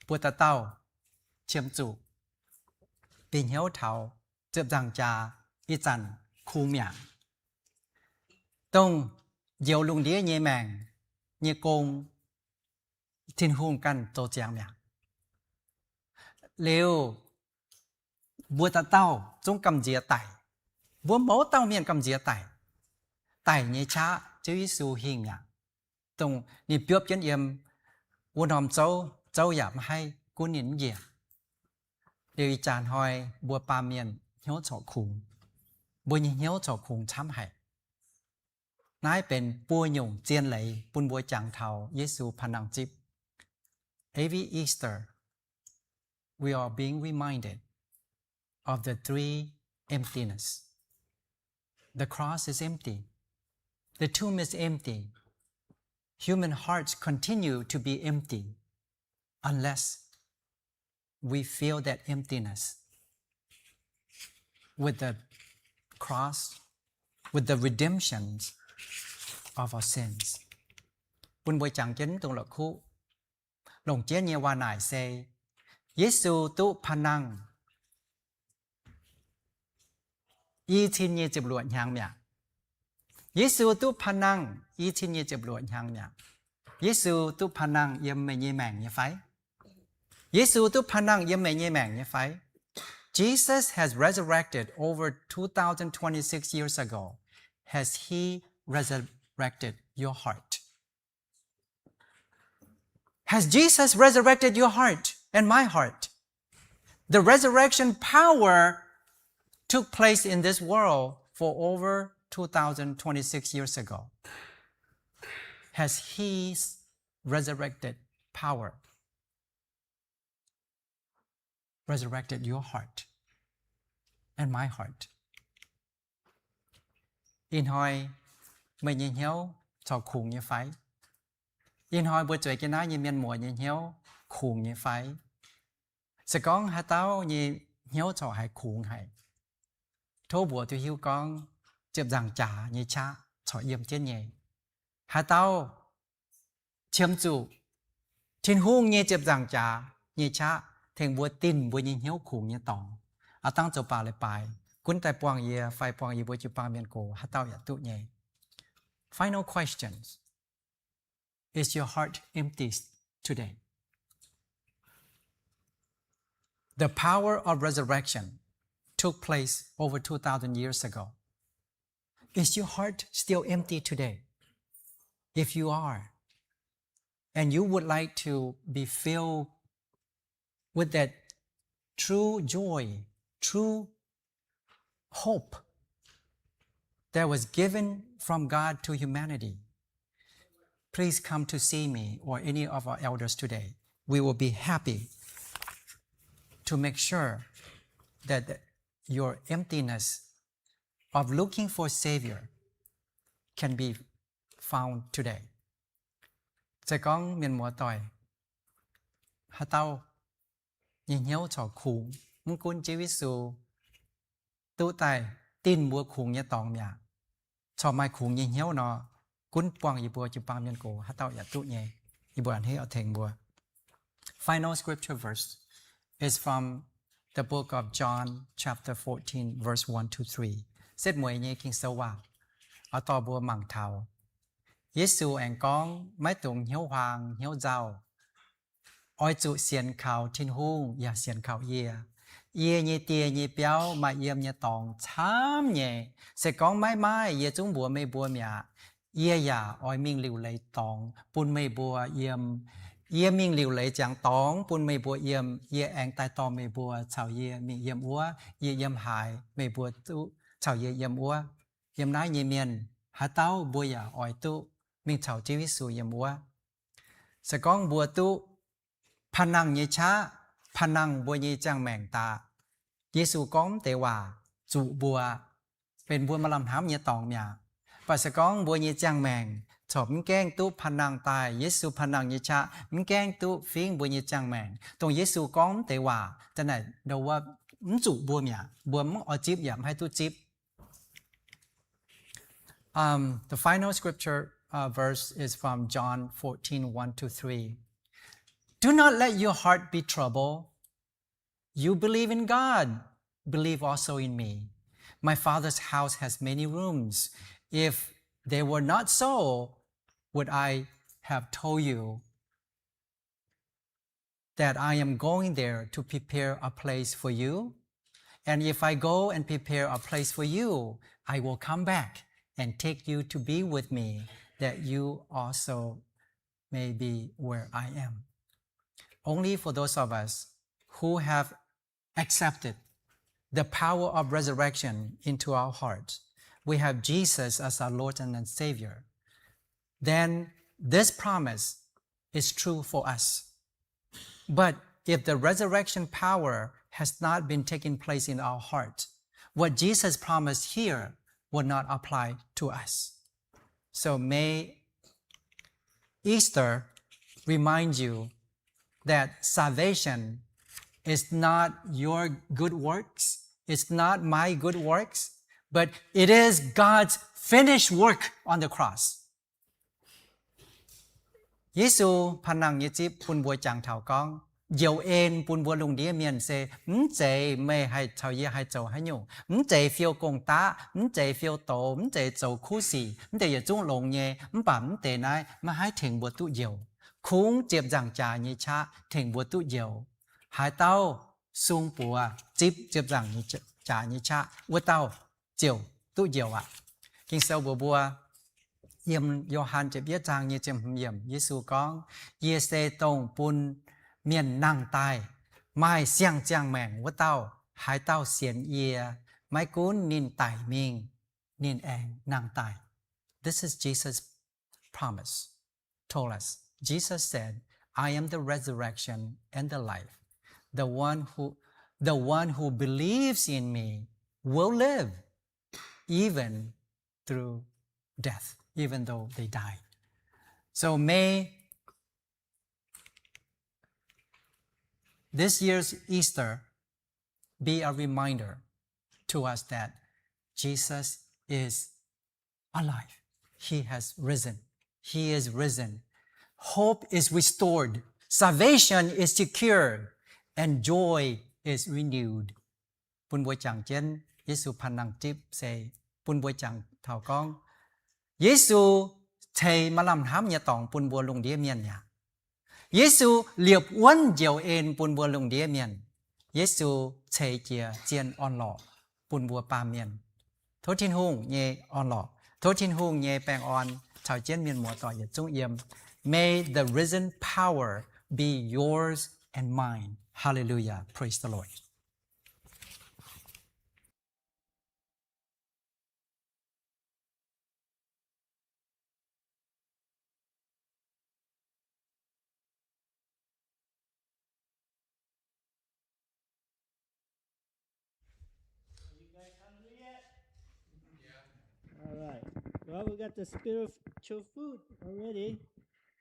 Bùa ta tao, chiếm chủ, bình hiếu thảo, chụp rằng trà, y chằn, khu miệng. Tông, diệu lùng đĩa nhẹ màng, nhẹ côn, thiên hùng căn tô chàng miệng. Liêu, bùa ta tao, chúng cầm dìa tải. Bùa mẫu tao miệng cầm dìa tải. Tải nhẹ chá, chứ Giê-xu hình miệng. Tông, nì biếp chân yếm, vô nòm châu giảm hay cô nín dìa. Điều y chàn hỏi bùa ba miền hiếu cho khủng. Bùa nhìn hiếu cho khủng chám hại. Nái bên bùa nhung chiên lấy bùn bùa chẳng thảo Giê-xu phản năng chip. Every Easter, we are being reminded of the three emptiness. The cross is empty. The tomb is empty. Human hearts continue to be empty unless we feel that emptiness with the cross, with the redemption of our sins. Bùn bùi chẳng chính tùng lạc khu. Lồng chế nhẹ hòa nải xe. Giê-xu tu phá năng. Y thiên nhẹ chụp luận nhang miệng. Giê-xu tu phá năng. Y thiên nhẹ chụp luận nhang miệng. Giê-xu tu phá năng yếm mê nhẹ màng nhẹ phái. Giê-xu tu phá năng yếm mê nhẹ màng nhẹ phái. Jesus has resurrected over 2026 years ago. Has he resurrected your heart? Has Jesus resurrected your heart and my heart? The resurrection power took place in this world for over 2026 years ago. Has his resurrected power resurrected your heart and my heart. In hoi mày nhìn hiếu cho khủng như phái. In hoi bữa trời cái ná như miên mùa nhìn hiếu khủng như phái. Sẽ con hai tao như hiếu cho hai khủng hai. Thô bùa tôi hiếu con chụp rằng trả như cha cho yếm chết nhẹ. Hai tao chiếm chủ trên hung như chụp rằng trả như cha thành bùa tin bùa nhìn hiếu khủng như tòng. À tăng cho bà lại bài. Cuốn tay quang ye, phai quang ye bùa chụp bà miên cổ. Hai tao ya tụ nhẹ. Final questions. Is your heart empty today? The power of resurrection took place over 2,000 years ago. Is your heart still empty today? If you are, and you would like to be filled with that true joy, true hope that was given from God to humanity, please come to see me or any of our elders today. We will be happy to make sure that your emptiness of looking for a Savior can be found today. Sẽ con miền mùa tỏi hà tao nhìn nhau cho khủng muốn cún chế visu tu tài tin bùa khủng như tòng mía cho mai khủng nhìn nhau nó cún quang y bùa chụp băng miền cổ hà tao ya tụ nhẹ y bùa anh hay ở thành bùa. Final scripture verse is from the book of John chapter 14 verse 1 to 3. Xét mùi nhé kinh sâu vào ở tòa bùa mảng thảo. Giê-xu anh con mái tùng hiếu hoàng hiếu giàu. Ôi trụ xiên khảo thiên hung ya xiên khảo yê. Yê nhê tìa nhê béo mà yêm nhê tòng chám nhê. Sẽ con mái mái yê chúng bùa mê bùa mẹ. Yê ya ôi mình liu lấy tòng bùn mê bùa yêm. Yê mình liu lấy chẳng tòng bùn mê bùa yêm. Yê anh tai tòng mê bùa chào yê mình yêm úa. Yê yêm hài mê bùa tụ chào yê yêm úa. Yêm nái nhê miền hà tao bùa ya ôi tụ. Mình chào chế viết xu yếm úa. Sẽ con bùa tụ phá năng như chá, phá năng bùa như chang mẹng ta. Giê-xu con tế hòa, dụ bùa, bên bùa mà làm hám như tòng mẹ. Và sẽ con bùa như chang mẹng, chọc mình kênh tụ phá năng tài, Giê-xu phá năng như chá, mình kênh tụ phiên bùa như chang mẹng. Tông Giê-xu con tế hòa, cho này đâuว่าdụ bùa mẹ, bùa mong ở chip giảm hay tụ chip. The final scripture verse is from John 14, 1 to 3. Do not let your heart be troubled. You believe in God, believe also in me. My Father's house has many rooms. If they were not so, would I have told you that I am going there to prepare a place for you? And if I go and prepare a place for you, I will come back and take you to be with me, that you also may be where I am. Only for those of us who have accepted the power of resurrection into our hearts, we have Jesus as our Lord and Savior, then this promise is true for us. But if the resurrection power has not been taking place in our hearts, what Jesus promised here will not apply to us. So may Easter remind you that salvation is not your good works, it's not my good works, but it is God's finished work on the cross. Giê-xu phàn năng như chip phun bùa chẳng thảo con, dầu ên phun bùa lùng đĩa miền xe, chạy mê hay chào ye hay chầu hay nhủ, chạy phiêu công tá, chạy phiêu tổ, chạy chầu khu xì, chạy trung lồng nhẹ, bẩm chạy này mà hai thỉnh bùa tụ dầu, khung chếp rằng trà như cha thỉnh bùa tụ dầu, hai tao sung bùa chếp rằng như trà như cha, bùa tao dầu tụ dầu ạ. Kinh sâu bùa yếm Yohan chếp yết trang như chìm yếm Giê-xu con, yê xê tông bùn miền năng tài, mai xiang chang mẹng với tao, hai tao xiên yê, mai cún nín tài mình, nín anh năng tài. This is Jesus' promise, told us. Jesus said, I am the resurrection and the life. The one who the one who believes in me will live even through death, even though they die. So may this year's Easter be a reminder to us that Jesus is alive. He has risen. He is risen. Hope is restored. Salvation is secured. And joy is renewed. Pun bua chang chen Giêsu pan năng tiếp say pun bua chang thảo con. Giêsu thầy mà làm hám nhà tòng pun bua lùng đĩa miền nhà. Giêsu liệp uốn diệu en pun bua lùng đĩa miền. Giêsu thầy chia chiên on lọ pun bua pa miền. Thốt thiên hùng nhẹ on lọ. Thốt thiên hùng nhẹ bèng on thảo chiên miền mùa tỏi trung yếm. May the risen power be yours and mine. Hallelujah. Praise the Lord. All right. Well, we got the spiritual food already.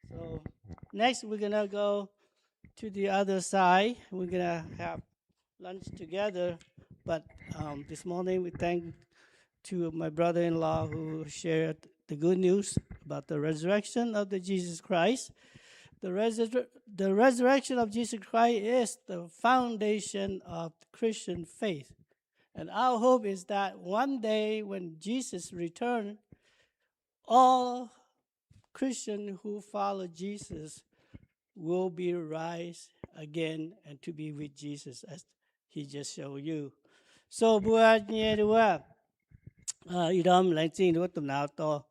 So next we're going to go to the other side. We're going to have lunch together. But this morning we thank to my brother-in-law who shared the good news about the resurrection of the Jesus Christ. The resurrection of Jesus Christ is the foundation of Christian faith. And our hope is that one day when Jesus returns, all Christians who follow Jesus will be rise again and to be with Jesus as he just showed you. So buat nye dua idom lang ching dua tum nào to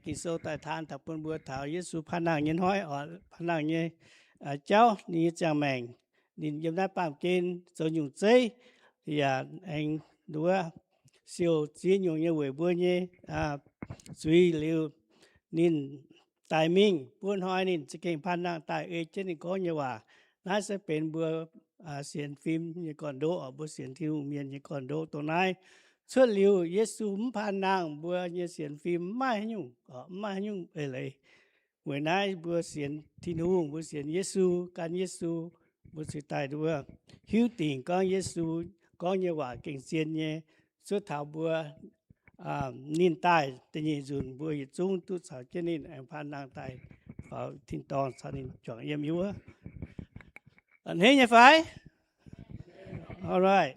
kiso tai than thap pun buat thảo Giêsu phanang nhân hoi ở phanang nye Chao ni chang mèn nín yếm đá pam kên so nhung chơi thì anh đua siêu chỉ nhung như vậy bữa nhé suy liu nín tài minh buôn hoi nín chỉ kinh phanang tài ơi trên nín có nhưว่าน่าจะเป็นเบื่อเสียงฟิล์มnhư còn đỗ ở bữa เสียง ที่ Mien như còn đỗ ตัว này xuất liu Giêsu phan nang bữa như เสียง ฟิล์ม mai nhung mai nhung ấy lại bữa nay bữa เสียง ที่ hùng bữa เสียง Giêsu can Giêsu bữa sự tài đua hiếu tình con Giêsu có nhưว่า kinh xiên nhé xuất thảo bữa nín tài tự nhiên dùn bữa chung tu sảo cho nên em phan nang tài vào thiên tòn sau nên chọn em yếu anh thấy nhỉ phải alright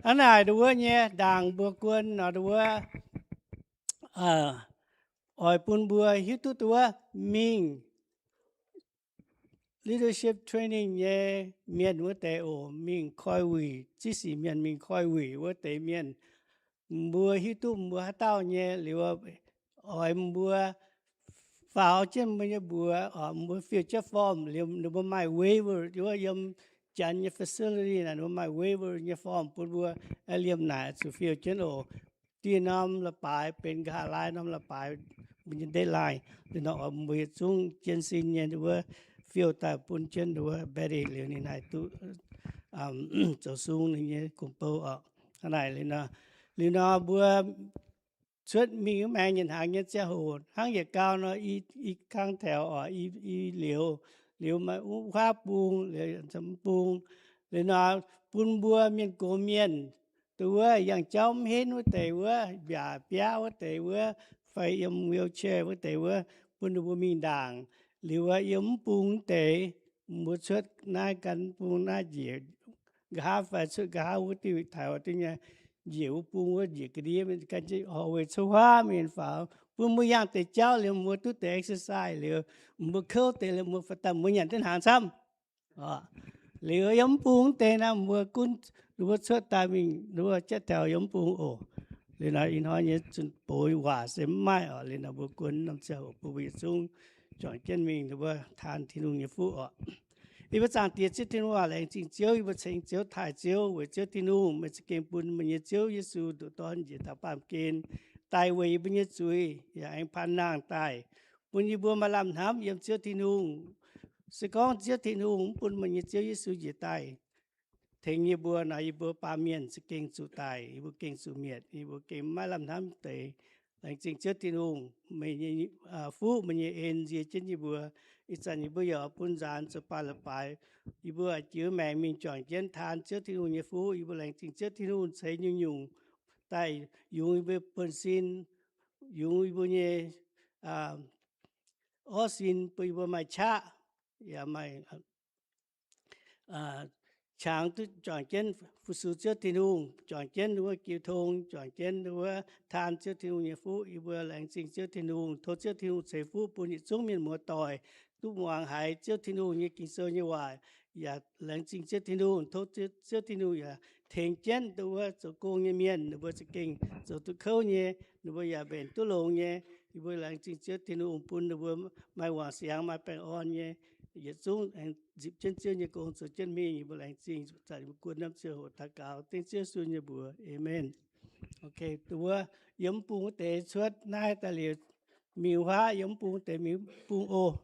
anh này đua nhé đàng bữa quân nó đua ỏi pun bữa hiếu tu tua Mienh leadership training nhé Mien với tế ổ Mienh coi quỷ chỉ sĩ Mien coi quỷ với tế Mien bữa hiếu tu bữa tao nhé liệu ỏi bữa vào trên bây giờ bữa bữa future form liệu bữa mai waiver liệu yếm chán như facility là bữa mai waiver như form bữa liêm nải sự future ổ tiền năm là bàiเป็นกาลายน้ำละปลายมันจะได้ลายแต่น้องมือจุ้งเจนซินเนี่ยดูว่าฟิลแต่ปุ่นเจนดูว่าเบรย์เหลียวนี่นายตุจะซุ่งนี่เนี่ยกุมโปขนาดเลยนะหรือนะบัวชุดมีแมงยันหางเนี่ยจะโหดหางอย่าก้าวเนาะอีข้างแถวอีเหลียวมาข้าปูงเหลียวจำปูงหรือนะปุ่นบัวเมียนโกเมียนตัวอย่างเจ้าเห็นว่าแต่ว่าอย่าเปียว่าแต่ว่าไฟยมวิวแชร์ว่าแต่ว่าปุ่นบัวมีด่างหรือว่ายมปูงแต่มุดชุดหน้ากันปูงหน้าเหยียดกาไฟชุดกาวุฒิถ่ายว่าที่เนี่ยเหยียดปูงว่าเหยียดกระดิ่งมันกันจะเอาไว้ชัวร์มีนฝาปุ่นบัวอย่างแต่เจ้าหรือมัวตุ้แต่ exercise หรือมัวเข้าแต่หรือมัวฟัดตามมัวอย่างที่หางซ้ำหรือยมปูงแต่นะมัวกุนหรือว่าเชื่อตามิงหรือว่าเจ้าแถวยมปูงโอเลยนะอินหอยเนี่ยจนป่วยว่าเสียไม่เลยนะบุคคลน้ำเจ้าปุบิซุงจอนเจนมิงหรือว่าทานที่ลุงเนี่ยฟูอีพระจางเตียจิตที่ว่าแรงจริงเจ้าอีพระเชงเจ้าถ่ายเจ้าเวเจ้าที่นู่นมันจะเก่งปุ่นมันเจ้าเยซูตัวตอนจะตาปามเกณฑ์ตายเวยเป็นเยซุยอย่าให้พันนางตายปุ่นยีบัวมาลำน้ำเยี่ยมเจ้าที่นู่นสกองเจ้าที่นู่นปุ่นมันเจ้าเยซูจะตาย thình như bùa nói bùa pa miền sự kinh sự tài bùa kinh sự miệt bùa kinh mai làm tham tế lãnh chính chất tin hùng mình phú mình ên gì trên như bùa ít sản như bùa giờ phun giàn sự pa lập bài như bùa chứa mẹ mình chọn chân than chất tin hùng như phú như bùa lãnh chính chất tin hùng xây như nhung tại dùng bùa phân xin dùng bùa như ó xin bùa mai cha ya mai sáng tôi chọn chân phụ sự trước thiên hùng chọn chân đua kiều thông chọn chân đua than trước thiên hùng nhà phú y vừa lãnh sinh trước thiên hùng thốt trước thiên hùng sẽ phú bùn nhị xuống miền mùa tỏi tu hoàng hải trước thiên hùng như kinh sơ như hoài và lãnh sinh trước thiên hùng thốt trước thiên hùng và thành chân đua số công như miền đua sự kinh số tu khâu như đua và bền tu lồng như y vừa lãnh sinh trước thiên hùng bùn đua mai hoàng sáng mai bèn on như giờ xuống dịp chân chưa như con số chân mi như bữa lành sinh tại một cuốn năm xưa hồ ta cáo tên chưa xuân như bữa amen. Ok tôi yếm bung tế suốt nay ta liệt miêu hóa yếm bung tế miêu bung ô